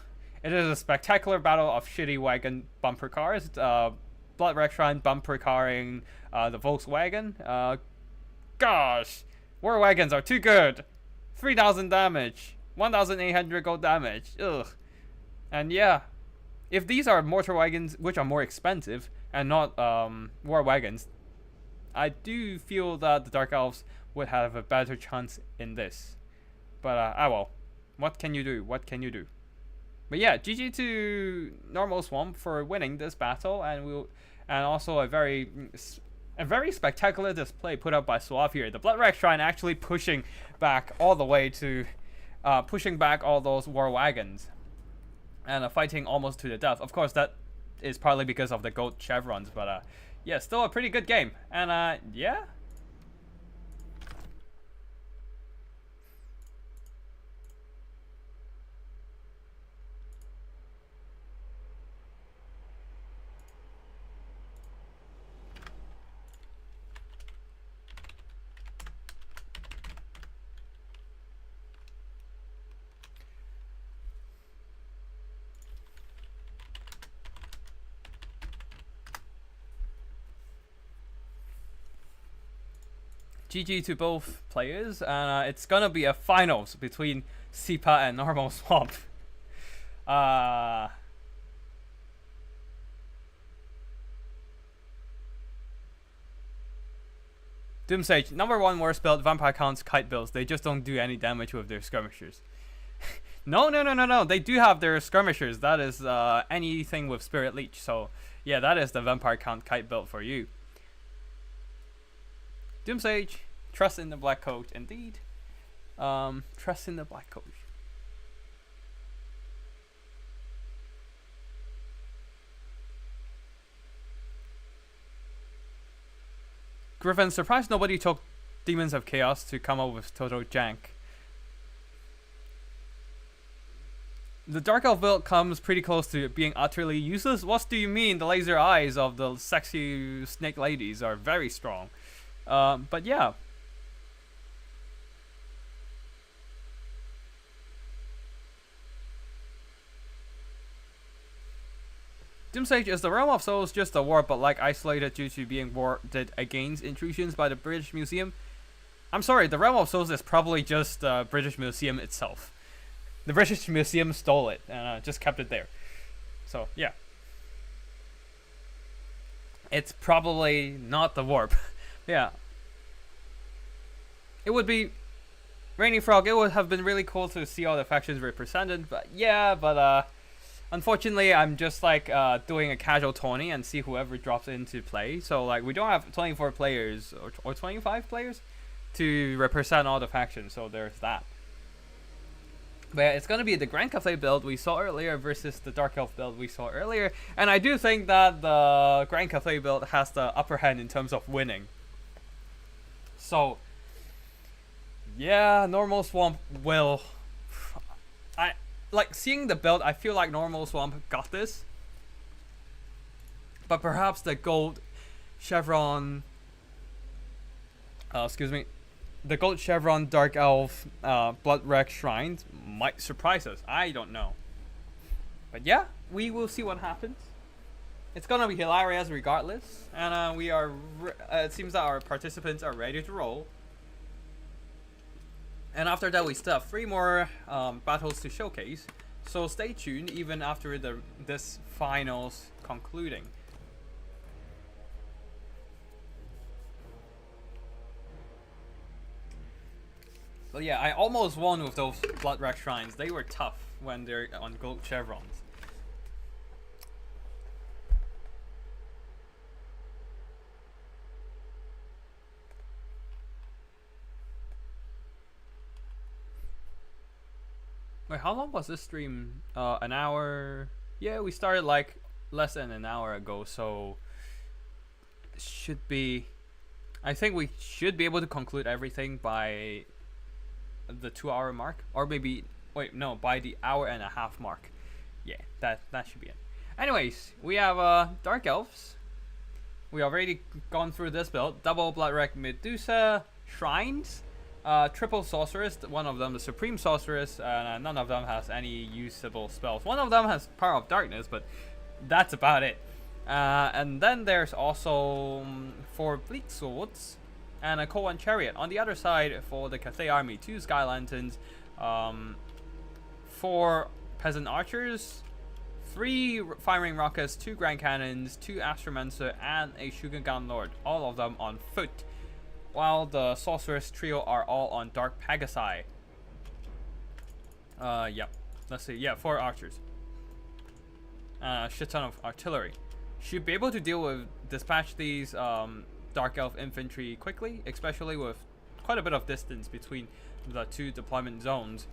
spectacular battle of shitty wagon bumper cars. Blood Red Shrine bumper carring the Volkswagen. Gosh, war wagons are too good. 3,000 damage, 1,800 gold damage. Ugh. And yeah. If these are mortar wagons, which are more expensive, and not war wagons, I do feel that the Dark Elves would have a better chance in this. But, well, what can you do? What can you do? But yeah, GG to Normal Swamp for winning this battle, and also a very spectacular display put up by Suave here. The Bloodwreck Shrine actually pushing back all the way to pushing back all those war wagons and fighting almost to the death. Of course, that is partly because of the gold chevrons, but yeah, still a pretty good game. And yeah. GG to both players, and it's gonna be a finals between Sipa and Normal Swamp. Doomsage, number one worst build, Vampire Count's kite builds. They just don't do any damage with their skirmishers. No, they do have their skirmishers. That is anything with Spirit Leech. So yeah, that is the Vampire Count kite build for you. Doomsage, trust in the black coat, indeed. Trust in the black coat. Griffin, surprised nobody took Demons of Chaos to come up with total jank. The Dark Elf build comes pretty close to being utterly useless. What do you mean? The laser eyes of the sexy snake ladies are very strong. But yeah. Doomsage, is the Realm of Souls just a war but like isolated due to being warded against intrusions by the British Museum? I'm sorry, the Realm of Souls is probably just the British Museum itself. The British Museum stole it and just kept it there. So yeah. It's probably not the warp. Yeah. It would be Rainy Frog, it would have been really cool to see all the factions represented, but yeah, unfortunately I'm just like doing a casual tourney and see whoever drops into play. So like we don't have 24 players or 25 players to represent all the factions, so there's that. But yeah, it's gonna be the Grand Cathay build we saw earlier versus the Dark Elf build we saw earlier, and I do think that the Grand Cathay build has the upper hand in terms of winning. So yeah, Normal Swamp will. I like seeing the build. I feel like Normal Swamp got this, but perhaps the gold chevron. The gold chevron Dark Elf Bloodwreck Shrines might surprise us. I don't know, but yeah, we will see what happens. It's gonna be hilarious regardless, and we are. It seems that our participants are ready to roll. And after that, we still have 3 more battles to showcase. So stay tuned even after this finals concluding. But yeah, I almost won with those Bloodwreck Shrines. They were tough when they're on gold chevrons. Wait, how long was this stream? An hour? Yeah, we started like less than an hour ago, so should be. I think we should be able to conclude everything by the 2-hour mark, or maybe wait, no, by the 1.5-hour mark. Yeah, that should be it. Anyways, we have Dark Elves. We already gone through this build. Double Bloodwreck Medusa Shrines. Triple Sorceress, one of them the Supreme Sorceress, and none of them has any usable spells. One of them has Power of Darkness, but that's about it. And then there's also 4 Bleak Swords and a Cold One Chariot. On the other side, for the Cathay Army, 2 Sky Lanterns, 4 Peasant Archers, 3 Firing Rockets, 2 Grand Cannons, 2 Astromancer, and a Shugengan Lord. All of them on foot, while the Sorceress trio are all on Dark Pegasi. Yep. Let's see. Yeah, 4 archers. and a shit ton of artillery. Should be able to deal with dispatch these Dark Elf infantry quickly, especially with quite a bit of distance between the two deployment zones.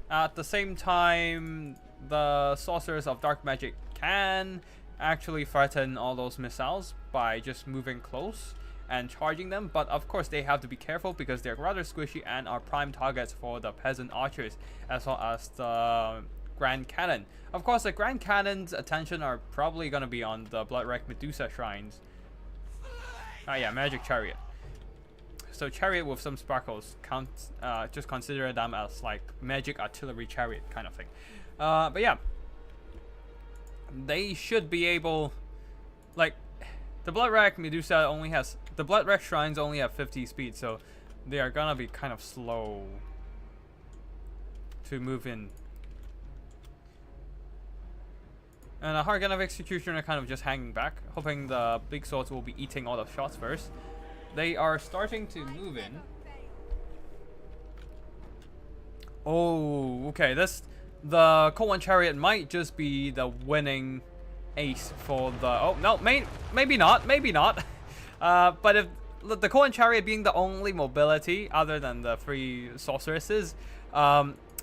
At the same time, the sorcerers of dark magic can actually threaten all those missiles by just moving close and charging them, but of course they have to be careful because they're rather squishy and are prime targets for the peasant archers as well as the Grand Cannon. Of course, the Grand Cannon's attention are probably going to be on the Bloodwreck Medusa shrines. Ah yeah, Magic Chariot. So chariot with some sparkles, just consider them as like magic artillery chariot kind of thing. But yeah, they should be able, like, the Bloodwreck Medusa only has, the Bloodwreck shrines only have 50 speed, so they are gonna be kind of slow to move in. And a Hargan of Executioner kind of just hanging back, hoping the big swords will be eating all the shots first. They are starting to move in. Oh, okay. The Cold One Chariot might just be the winning ace for the. Oh no, maybe not, maybe not. But if the Cold One Chariot being the only mobility other than the 3 sorceresses,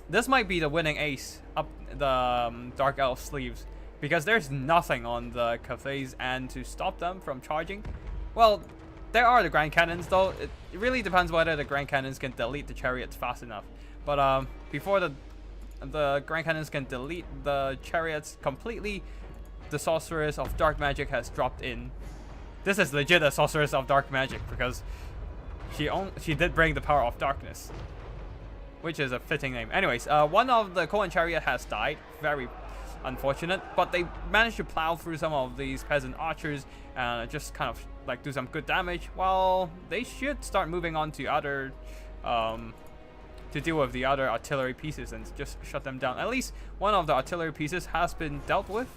this might be the winning ace up the Dark Elf sleeves, because there's nothing on the Cathay's end to stop them from charging. Well, there are the Grand Cannons though. It really depends whether the Grand Cannons can delete the chariots fast enough. But before the Grand Cannons can delete the chariots completely, the Sorceress of Dark Magic has dropped in. This is legit a Sorceress of Dark Magic because she did bring the power of darkness, which is a fitting name. Anyways, one of the Cohen Chariot has died. Very unfortunate, but they managed to plow through some of these peasant archers and just kind of like do some good damage. Well, they should start moving on to other to deal with the other artillery pieces and just shut them down. At least one of the artillery pieces has been dealt with,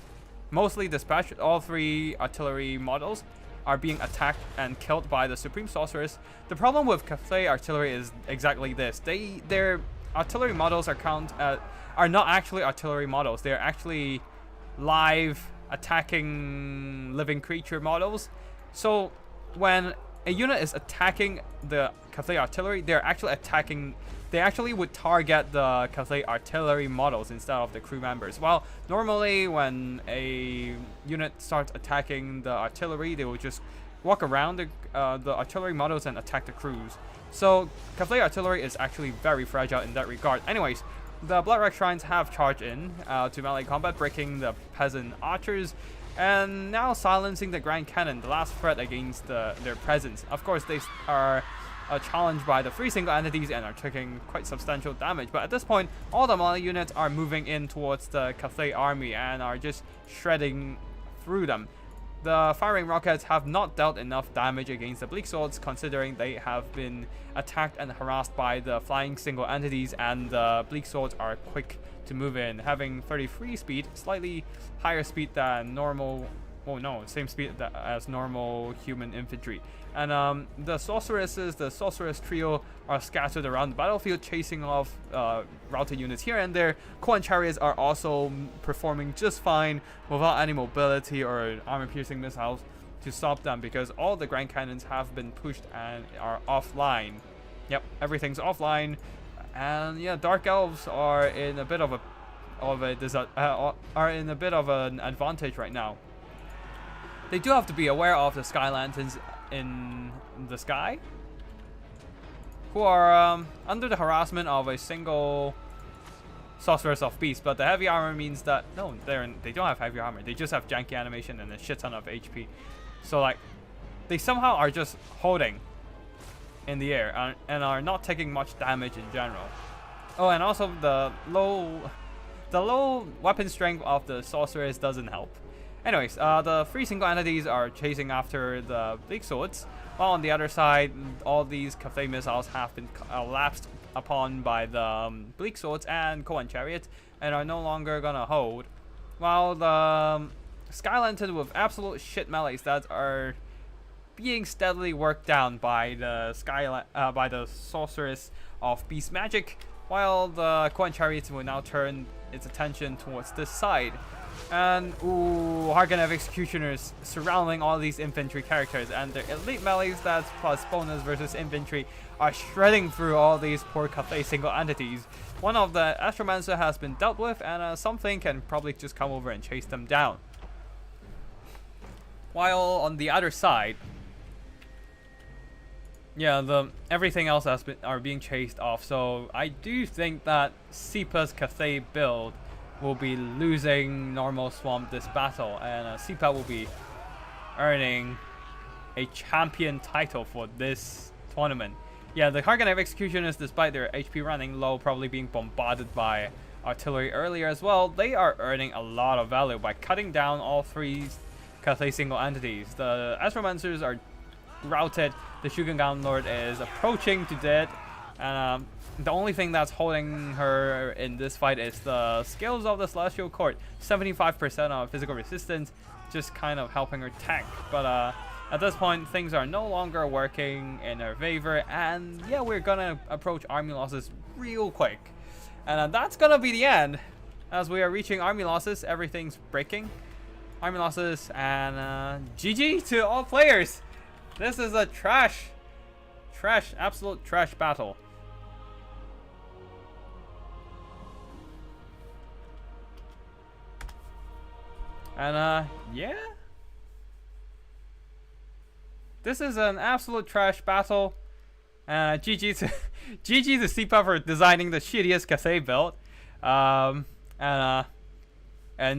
mostly dispatched. All 3 artillery models are being attacked and killed by the Supreme Sorceress. The problem with Cathay artillery is exactly this. Their artillery models are not actually artillery models. They're actually live attacking living creature models. So when a unit is attacking the Cathay artillery, they actually would target the Cathay artillery models instead of the crew members. Well, normally when a unit starts attacking the artillery, they will just walk around the artillery models and attack the crews. So Cathay artillery is actually very fragile in that regard. Anyways, the Bloodwreck Shrines have charged in to melee combat, breaking the peasant archers and now silencing the Grand Cannon, the last threat against their presence. Of course, they are challenged by the 3 single entities and are taking quite substantial damage. But at this point, all the melee units are moving in towards the Cathay army and are just shredding through them. The firing rockets have not dealt enough damage against the Bleak Swords, considering they have been attacked and harassed by the flying single entities, and the Bleak Swords are quick to move in, having 33 speed, slightly higher speed than normal. Oh no, same speed as normal human infantry. And the sorceress trio are scattered around the battlefield, chasing off routed units here and there. Cohen chariots are also performing just fine without any mobility or armor-piercing missiles to stop them, because all the Grand Cannons have been pushed and are offline. Yep, everything's offline. And yeah, Dark Elves are in a bit of an advantage right now. They do have to be aware of the Sky Lanterns in the sky, who are under the harassment of a single Sorceress of Beast. But the heavy armor means that no, they don't have heavy armor. They just have janky animation and a shit ton of HP. So like, they somehow are just holding in the air and are not taking much damage in general. Oh, and also the low weapon strength of the Sorceress doesn't help. Anyways, the 3 single entities are chasing after the Bleak Swords, while on the other side, all these Cathay missiles have been lapsed upon by the Bleak Swords and Cohen Chariot and are no longer gonna hold, while the Sky Lantern with absolute shit melees that are being steadily worked down by the Sorceress of Beast Magic, while the Cohen Chariot will now turn its attention towards this side. And ooh, Harganev Executioners surrounding all these infantry characters, and their elite melee stats plus bonus versus infantry are shredding through all these poor Cathay single entities. One of the Astromancer has been dealt with, and something can probably just come over and chase them down. While on the other side, yeah, everything else are being chased off. So I do think that Sipa's Cathay build will be losing normal swamp this battle, and Sipa will be earning a champion title for this tournament. Yeah, the Harganev Executioners, despite their HP running low, probably being bombarded by artillery earlier as well, they are earning a lot of value by cutting down all three Cathay single entities. The Astromancers are routed, the Shugengan Lord is approaching to death, and the only thing that's holding her in this fight is the skills of the Celestial Court. 75% of physical resistance, just kind of helping her tank. But at this point, things are no longer working in her favor, and yeah, we're gonna approach army losses real quick. And that's gonna be the end. As we are reaching army losses, everything's breaking. Army losses, and GG to all players. This is a absolute trash battle. And yeah, this is an absolute trash battle. GG to GG to Sipa for designing the shittiest Cathay build. And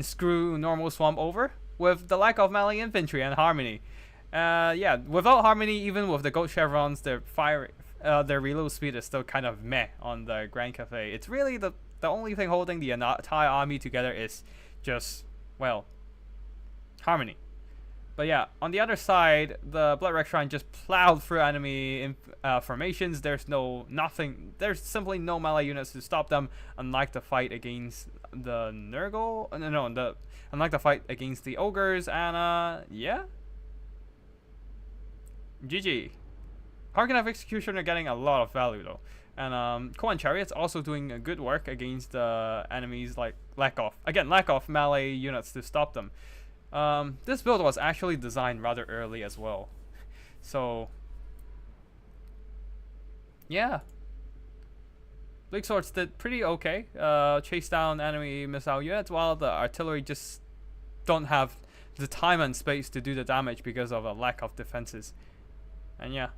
screw normal swamp over with the lack of melee infantry and harmony. Yeah, without harmony, even with the gold chevrons, their reload speed is still kind of meh on the Grand Cathay. It's really the only thing holding the entire army together is just, well, harmony. But yeah, on the other side, the Blood Wreck Shrine just plowed through enemy formations. There's simply no melee units to stop them, unlike the fight against the unlike the fight against the Ogres, and yeah. GG. Harganev Executioner are getting a lot of value though. And Koan Chariot's also doing good work against enemies, like lack of melee units to stop them. This build was actually designed rather early as well. So yeah. Big Swords did pretty okay. Chase down enemy missile units, while the artillery just don't have the time and space to do the damage because of a lack of defenses. And yeah.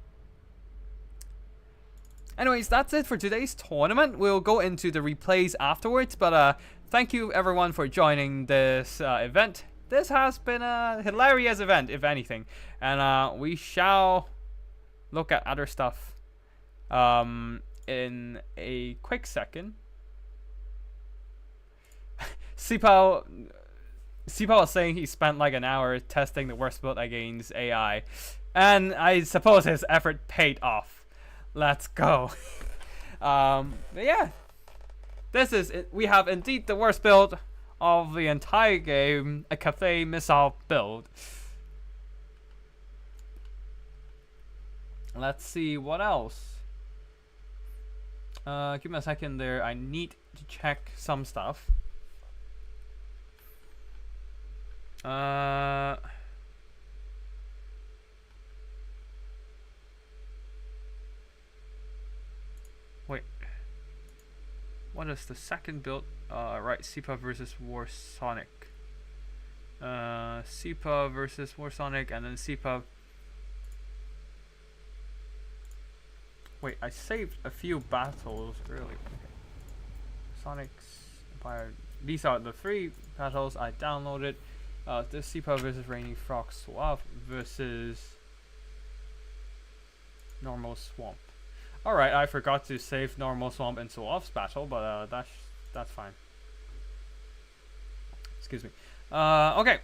Anyways, that's it for today's tournament. We'll go into the replays afterwards, but thank you everyone for joining this event. This has been a hilarious event, if anything. And we shall look at other stuff in a quick second. Sipa was saying he spent like an hour testing the worst build against AI. And I suppose his effort paid off. Let's go. But yeah. We have indeed the worst build of the entire game, a Cathay missile build. Let's see what else. Give me a second there. I need to check some stuff. Wait. What is the second build? Right, Sipa versus War Sonic. Sipa versus War Sonic, and then Sipa. Wait, I saved a few battles earlier. Okay. Sonic's Empire. These are the 3 battles I downloaded. This Sipa versus Rainy Frog Swamp versus Normal Swamp. Alright, I forgot to save Normal Swamp and Swamp's battle, but that's fine. Excuse me. Okay.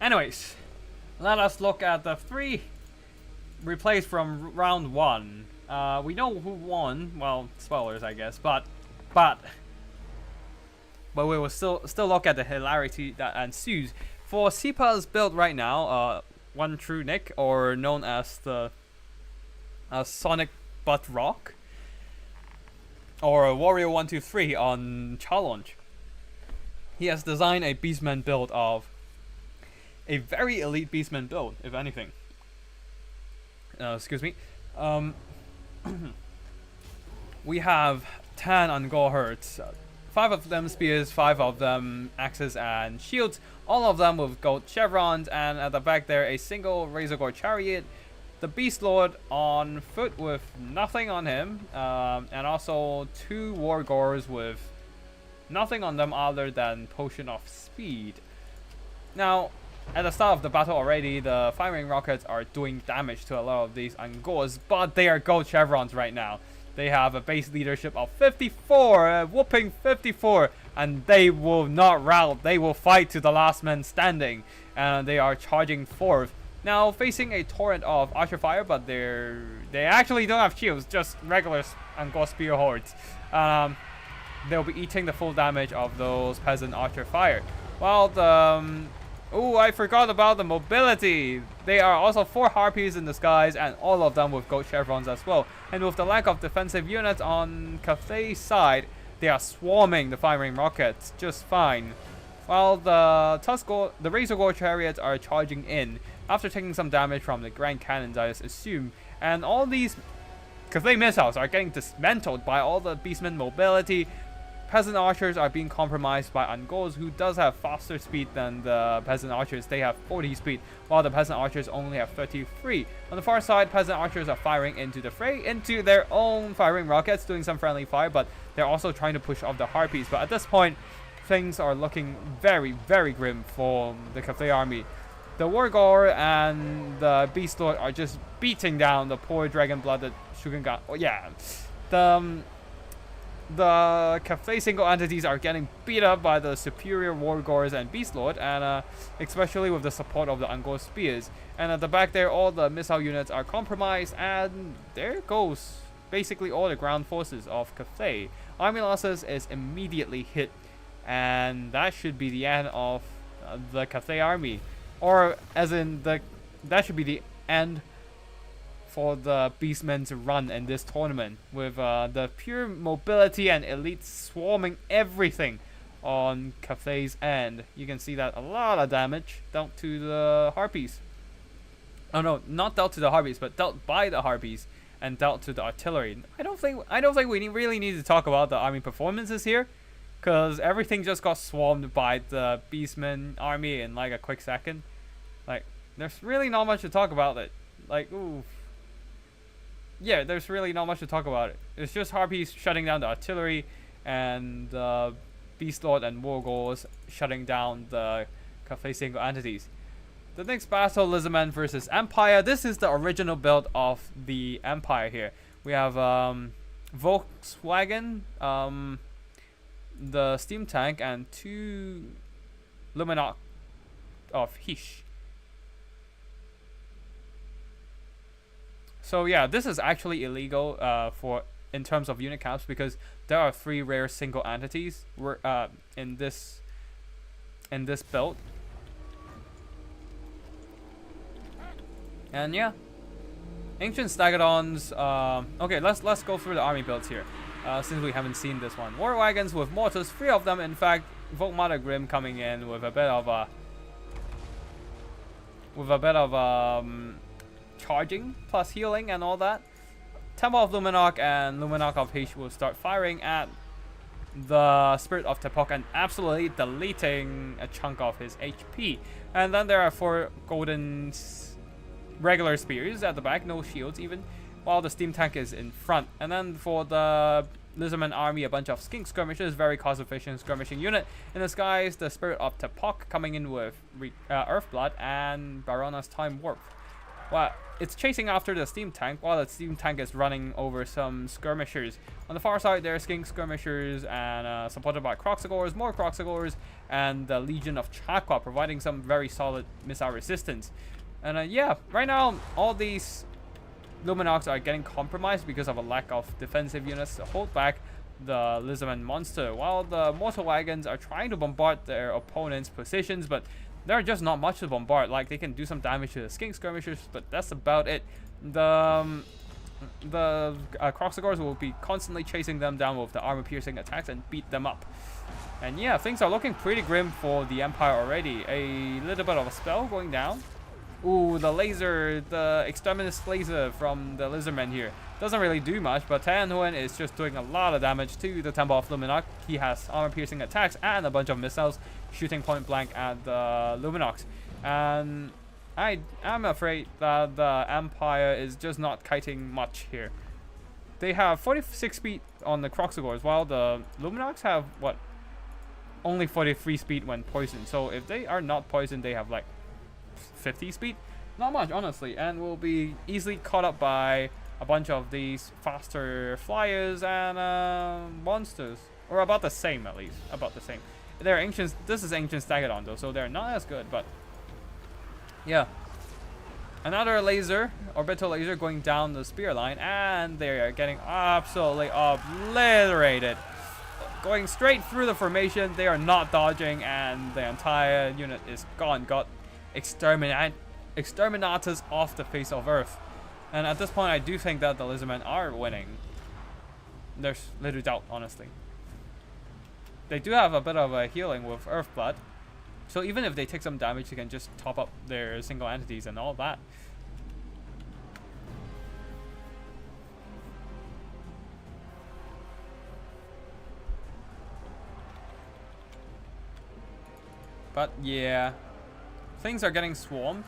Anyways, let us look at the 3 replays from round 1. We know who won. Well, spoilers, I guess, but we will still look at the hilarity that ensues. For Sipa's build right now, One True Nick, or known as the Sonic Butt Rock, or Warrior 123 on challenge. He has designed a Beastmen build of a very elite Beastmen build, if anything. Excuse me. We have 10 Angor herds. 5 of them spears, 5 of them axes and shields. All of them with gold chevrons, and at the back there a single Razorgore chariot. The Beast Lord on foot with nothing on him, and also 2 Wargores with nothing on them other than Potion of Speed. Now, at the start of the battle already, the firing rockets are doing damage to a lot of these Angors, but they are gold chevrons right now. They have a base leadership of 54, a whooping 54, and they will not rout. They will fight to the last man standing, and they are charging forth. Now facing a torrent of archer fire, but they actually don't have shields, just regular Angor spear hordes. They'll be eating the full damage of those peasant archer fire. While the oh, I forgot about the mobility. They are also 4 harpies in the skies, and all of them with gold chevrons as well. And with the lack of defensive units on Cathay's side, they are swarming the firing rockets just fine. While the Razorgore chariots are charging in after taking some damage from the Grand Cannons, I assume. And all these Cathay missiles are getting dismantled by all the Beastmen mobility. Peasant archers are being compromised by Angors, who does have faster speed than the peasant archers. They have 40 speed, while the peasant archers only have 33. On the far side, peasant archers are firing into the fray, into their own firing rockets, doing some friendly fire, but they're also trying to push off the harpies. But at this point, things are looking very, very grim for the Cathay army. The Wargore and the Beast Lord are just beating down the poor dragon-blooded Shugengan. Oh yeah, the Cathay single entities are getting beat up by the superior Wargores and Beast Lord, and especially with the support of the Angor spears. And at the back there, all the missile units are compromised, and there goes basically all the ground forces of Cathay. Army losses is immediately hit, and that should be the end of the Cathay army, or as in that should be the end for the Beastmen to run in this tournament, with the pure mobility and elite swarming everything on Cathay's end. You can see that a lot of damage dealt to the harpies. Oh no, not dealt to the harpies, but dealt by the harpies and dealt to the artillery. I don't think we really need to talk about the army performances here, because everything just got swarmed by the Beastmen army in like a quick second. Like, there's really not much to talk about it. Like, ooh. Yeah, there's really not much to talk about it. It's just harpies shutting down the artillery, and Beast Lord and Wargores shutting down the Cathay single entities. The next battle, Lizardmen versus Empire. This is the original build of the Empire here. We have Volkswagen, the steam tank, and 2 Luminok of Hish. So yeah, this is actually illegal in terms of unit counts, because there are 3 rare single entities in this build. And yeah, ancient Stagadons. Okay, let's go through the army builds here, since we haven't seen this one. War wagons with mortars, 3 of them in fact. Volkmother Grim coming in with a bit of charging plus healing and all that. Temple of Luminok and Luminok of Hish will start firing at the Spirit of Tepok and absolutely deleting a chunk of his HP. And then there are 4 golden regular spears at the back, no shields even, while the steam tank is in front. And then for the Lizardman army, a bunch of skink skirmishers, very cost efficient skirmishing unit. In the skies, the Spirit of Tepok coming in with Earthblood and Barona's Time Warp. Well, it's chasing after the steam tank, while the steam tank is running over some skirmishers. On the far side, there are skink skirmishers, and supported by Croxagores, more Croxagores, and the Legion of Chakwa, providing some very solid missile resistance. And yeah, right now, all these Luminoks are getting compromised because of a lack of defensive units to hold back the Lizardman monster, while the mortar wagons are trying to bombard their opponent's positions, but there are just not much to bombard. Like, they can do some damage to the skink skirmishers, but that's about it. The Croxagores will be constantly chasing them down with the armor piercing attacks and beat them up. And yeah, things are looking pretty grim for the Empire already. A little bit of a spell going down. Ooh, the laser, the exterminus laser from the Lizardmen here. Doesn't really do much, but Tan Huan is just doing a lot of damage to the Temple of Luminox. He has armor-piercing attacks and a bunch of missiles shooting point blank at the Luminox. And I'm afraid that the Empire is just not kiting much here. They have 46 speed on the Croxagores, while the Luminox have, what, only 43 speed when poisoned. So if they are not poisoned, they have like 50 speed. Not much, honestly, and will be easily caught up by a bunch of these faster flyers and monsters. Or about the same, at least. About the same. They're ancient. This is ancient Stegodon, though, so they're not as good, but yeah. Another laser, orbital laser, going down the spear line, and they are getting absolutely obliterated. Going straight through the formation, they are not dodging, and the entire unit is gone. Got exterminators off the face of Earth. And at this point, I do think that the Lizardmen are winning. There's little doubt, honestly. They do have a bit of a healing with Earth Blood. So even if they take some damage, they can just top up their single entities and all that. But yeah, things are getting swarmed.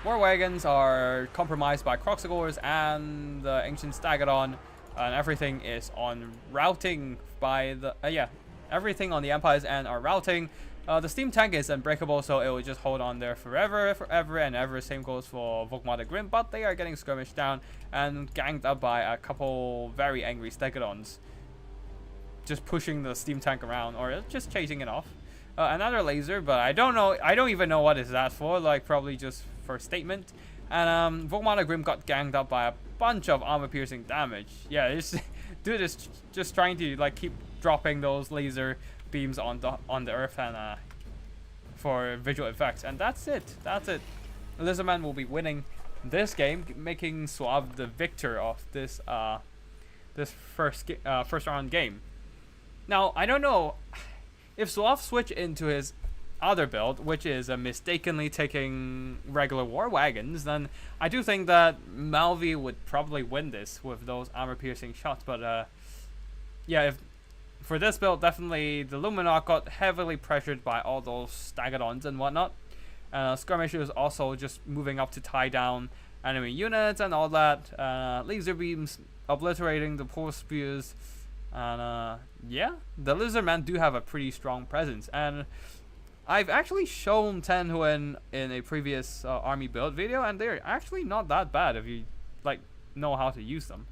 War wagons are compromised by Croxagores and the ancient Stegodon, and everything is on routing by the everything on the Empire's end are routing. The steam tank is unbreakable, so it will just hold on there forever and ever. Same goes for Vogmata Grim, but they are getting skirmished down and ganged up by a couple very angry Stegodons, just pushing the steam tank around or just chasing it off. Another laser, but I don't even know what is that for, like probably just for statement. And Vogmata Grim got ganged up by a bunch of armor piercing damage. Yeah, this dude is just trying to like keep dropping those laser beams on the Earth and for visual effects, and that's it. Lizardman will be winning this game, making Suave the victor of this first round game. Now I don't know if Suave switch into his other build, which is mistakenly taking regular war wagons, then I do think that Malvi would probably win this with those armor piercing shots. But yeah, if for this build, definitely the Luminox got heavily pressured by all those Stegodons and whatnot. Skirmishers also just moving up to tie down enemy units and all that. Laser beams obliterating the poor spears. And yeah, the Lizardmen do have a pretty strong presence. And I've actually shown Tan Huan in a previous army build video, and they're actually not that bad if you like know how to use them.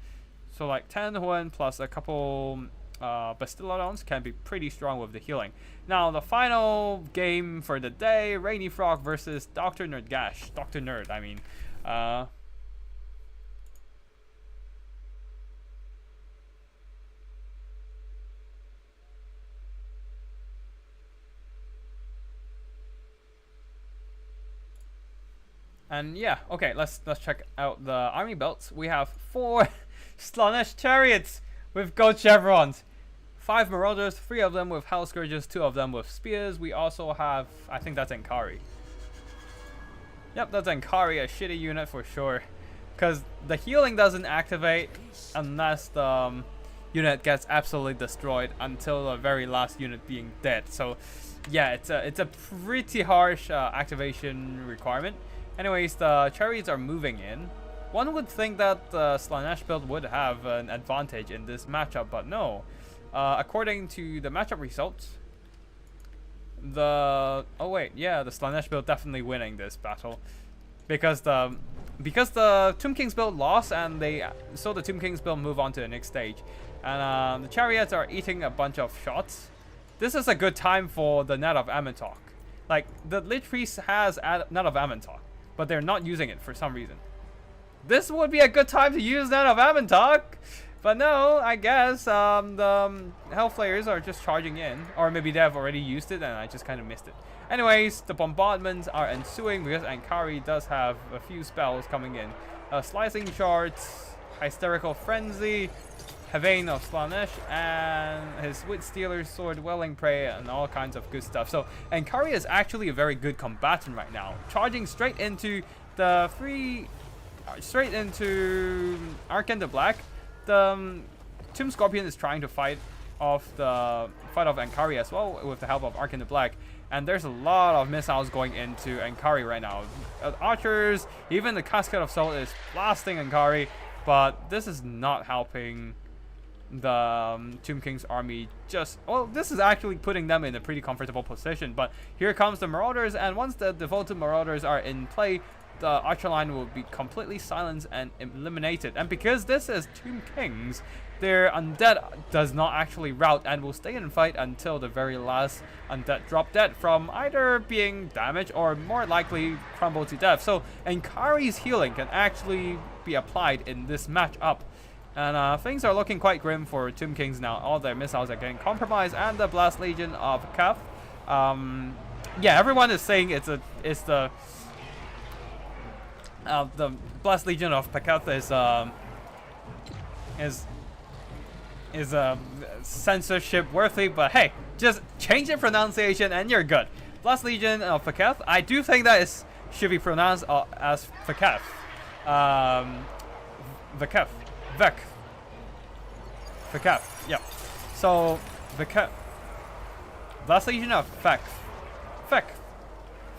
So like Tan Huan plus a couple Bastillodons can be pretty strong with the healing. Now the final game for the day, Rainy Frog versus Dr. Nerdgash. Dr. Nerd, I mean. And yeah, okay, let's check out the army belts. We have 4 Slaanesh chariots with gold chevrons, 5 marauders, 3 of them with hell scourges, 2 of them with spears. We also have, I think that's Enkari. Yep, that's Enkari, a shitty unit for sure, because the healing doesn't activate unless the unit gets absolutely destroyed until the very last unit being dead. So yeah, it's a pretty harsh activation requirement. Anyways, the chariots are moving in. One would think that the Slaanesh build would have an advantage in this matchup, but no. According to the matchup results, the Slaanesh build definitely winning this battle, because the Tomb King's build lost, and the Tomb King's build move on to the next stage, and the chariots are eating a bunch of shots. This is a good time for the Net of Amentok. Like the Lich Priest has Net of Amentok, but they're not using it for some reason. This would be a good time to use Net of Amentok, but no, I guess the Hellflayers are just charging in, or maybe they have already used it and I just kind of missed it. Anyways, the bombardments are ensuing because Enkari does have a few spells coming in. Slicing Shards, Hysterical Frenzy, Havain of Slaanesh, and his Wit Stealer's Sword, Welling Prey, and all kinds of good stuff. So Ankari is actually a very good combatant right now, charging straight into the straight into Arcane the Black. The Tomb Scorpion is trying to fight off Ankari as well with the help of Arcane the Black. And there's a lot of missiles going into Ankari right now. Archers, even the Cascade of Soul is blasting Ankari, but this is not helping the Tomb King's army. Well, this is actually putting them in a pretty comfortable position. But here comes the Marauders, and once the devoted Marauders are in play, the Archer line will be completely silenced and eliminated. And because this is Tomb Kings, their undead does not actually rout and will stay and fight until the very last undead drop dead from either being damaged or more likely crumble to death. So Ankari's healing can actually be applied in this matchup. And things are looking quite grim for Tomb Kings now. All their missiles are getting compromised, and the Blast Legion of Kaf. Yeah, everyone is saying it's the Blast Legion of Pakath is censorship worthy, but hey, just change the pronunciation and you're good. Blast Legion of Pakath. I do think that should be pronounced as Pakath. Vakef. Vek. Vakef. Yeah. So Vakef. Blast Legion of Vek.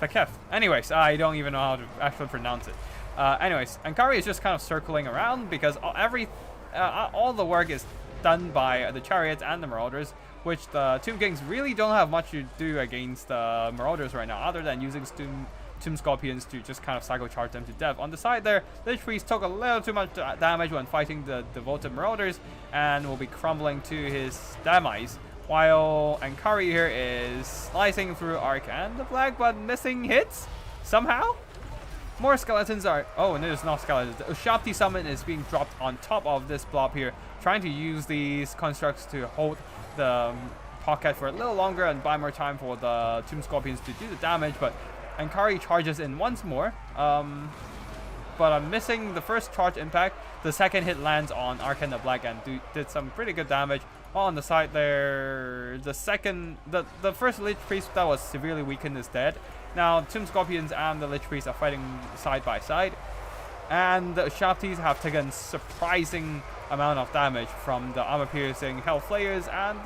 Vakef. Anyways, I don't even know how to actually pronounce it. Anyways, Ankari is just kind of circling around because all the work is done by the Chariots and the Marauders, which the Tomb Kings really don't have much to do against the Marauders right now, other than using Tomb Scorpions to just kind of psycho charge them to death. On the side there, Lich Priest took a little too much damage when fighting the devoted Marauders and will be crumbling to his demise, while Ankari here is slicing through Arcane the Black but missing hits somehow. More skeletons are... Oh, and there's not skeletons. The Ushabti summon is being dropped on top of this blob here, trying to use these constructs to hold the pocket for a little longer and buy more time for the Tomb Scorpions to do the damage. But Ankari charges in once more. But I'm missing the first charge impact. The second hit lands on Arcane the Black and did some pretty good damage. While on the side there, the first Lich Priest that was severely weakened is dead. Now, Tomb Scorpions and the Lich Priest are fighting side by side, and the Ushabtis have taken surprising amount of damage from the armor-piercing Hellflayers and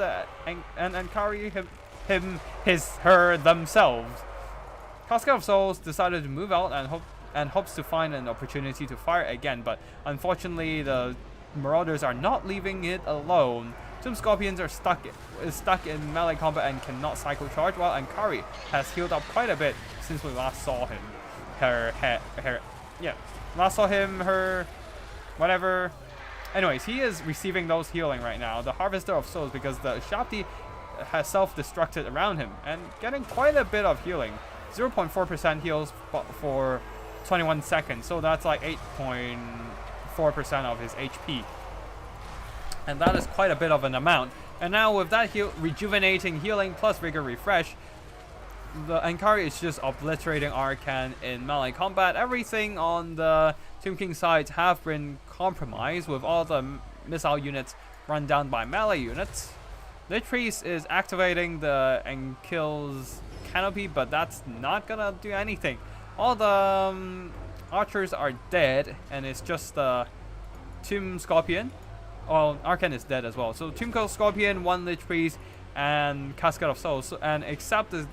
Ankari, her themselves. Cascade of Souls decided to move out and hopes to find an opportunity to fire again, but unfortunately the Marauders are not leaving it alone. Tomb Scorpions are stuck in melee combat and cannot cycle charge, while Ankari has healed up quite a bit since we last saw him. Whatever. Anyways, he is receiving those healing right now. The Harvester of Souls, because the Ushabti has self-destructed around him and getting quite a bit of healing. 0.4% heals for 21 seconds, so that's like 8.4% of his HP. And that is quite a bit of an amount. And now with that rejuvenating healing plus Vigor Refresh, the Ankari is just obliterating Arcane in melee combat. Everything on the Tomb King sides have been compromised, with all the missile units run down by melee units. Lich Priest is activating the Enkill's canopy, but that's not gonna do anything. All the archers are dead, and it's just the Tomb Scorpion. Well, Arcane is dead as well. So Tomb Scorpion, 1 Lich Priest, and Cascade of Souls. And except the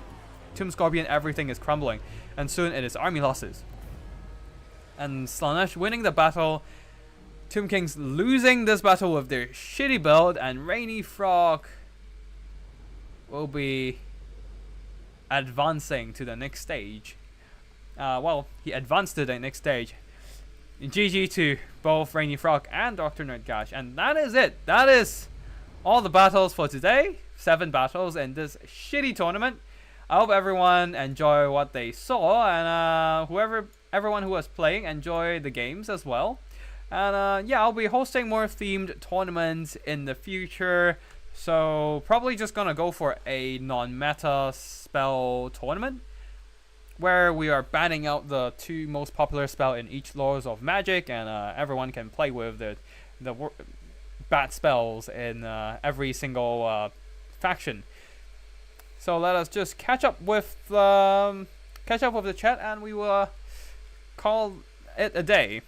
Tomb Scorpion, everything is crumbling. And soon it is army losses. And Slaanesh winning the battle. Tomb Kings losing this battle with their shitty build. And Rainy Frog will be advancing to the next stage. Well, he advanced to the next stage. GG to both Rainy Frog and Dr. Nerdgash. And that is it. That is all the battles for today. 7 battles in this shitty tournament. I hope everyone enjoyed what they saw, and everyone who was playing enjoyed the games as well. And yeah, I'll be hosting more themed tournaments in the future. So probably just gonna go for a non-meta spell tournament, where we are banning out the 2 most popular spell in each laws of magic, and everyone can play with the bad spells in every single faction. So let us just catch up with the chat, and we will call it a day.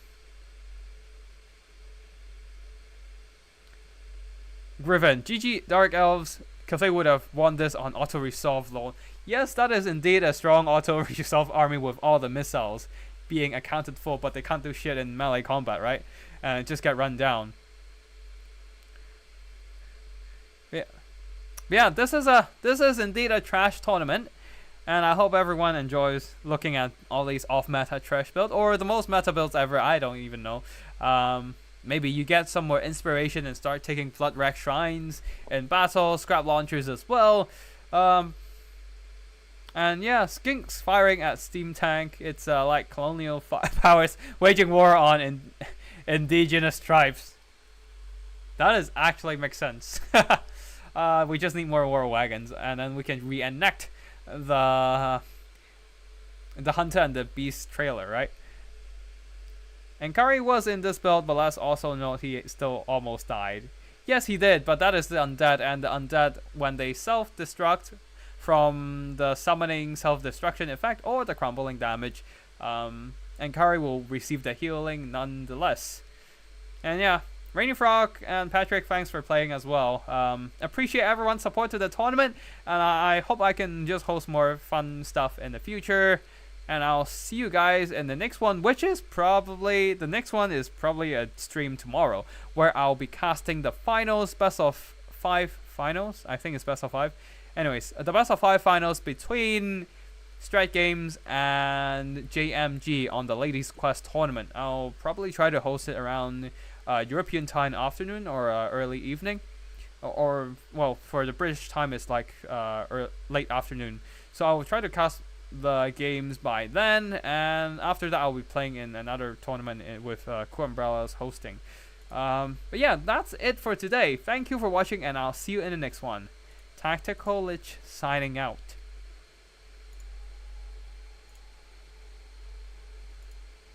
Griffin, GG Dark Elves. Cathay would have won this on auto resolve lol. Yes, that is indeed a strong auto resolve army with all the missiles being accounted for, but they can't do shit in melee combat, right? And just get run down. Yeah, this is indeed a trash tournament, and I hope everyone enjoys looking at all these off-meta trash builds, or the most meta builds ever. I don't even know. Maybe you get some more inspiration and start taking Flood Wreck Shrines in battle, scrap launchers as well. And yeah, Skinks firing at Steam Tank. It's like colonial powers waging war on indigenous tribes. That is actually makes sense. We just need more war wagons, and then we can reenact the Hunter and the Beast trailer, right? And Kari was in this build, but let's also note he still almost died. Yes, he did, but that is the undead, and the undead, when they self-destruct from the summoning self-destruction effect or the crumbling damage, and Kari will receive the healing nonetheless. And yeah, Rainy Frog and Patrick, thanks for playing as well. Appreciate everyone's support to the tournament, and I hope I can just host more fun stuff in the future. And I'll see you guys in the next one, which is probably, the next one is probably a stream tomorrow, where I'll be casting the finals, best of 5 finals. I think it's best of 5. Anyways, the best of 5 finals between Strike Games and JMG on the Ladies Quest tournament. I'll probably try to host it around European time afternoon or early evening, or well, for the British time it's like late afternoon. So I'll try to cast the games by then, and after that I'll be playing in another tournament with Cool Umbrellas hosting. But yeah, that's it for today. Thank you for watching, and I'll see you in the next one. Tactical Lich signing out.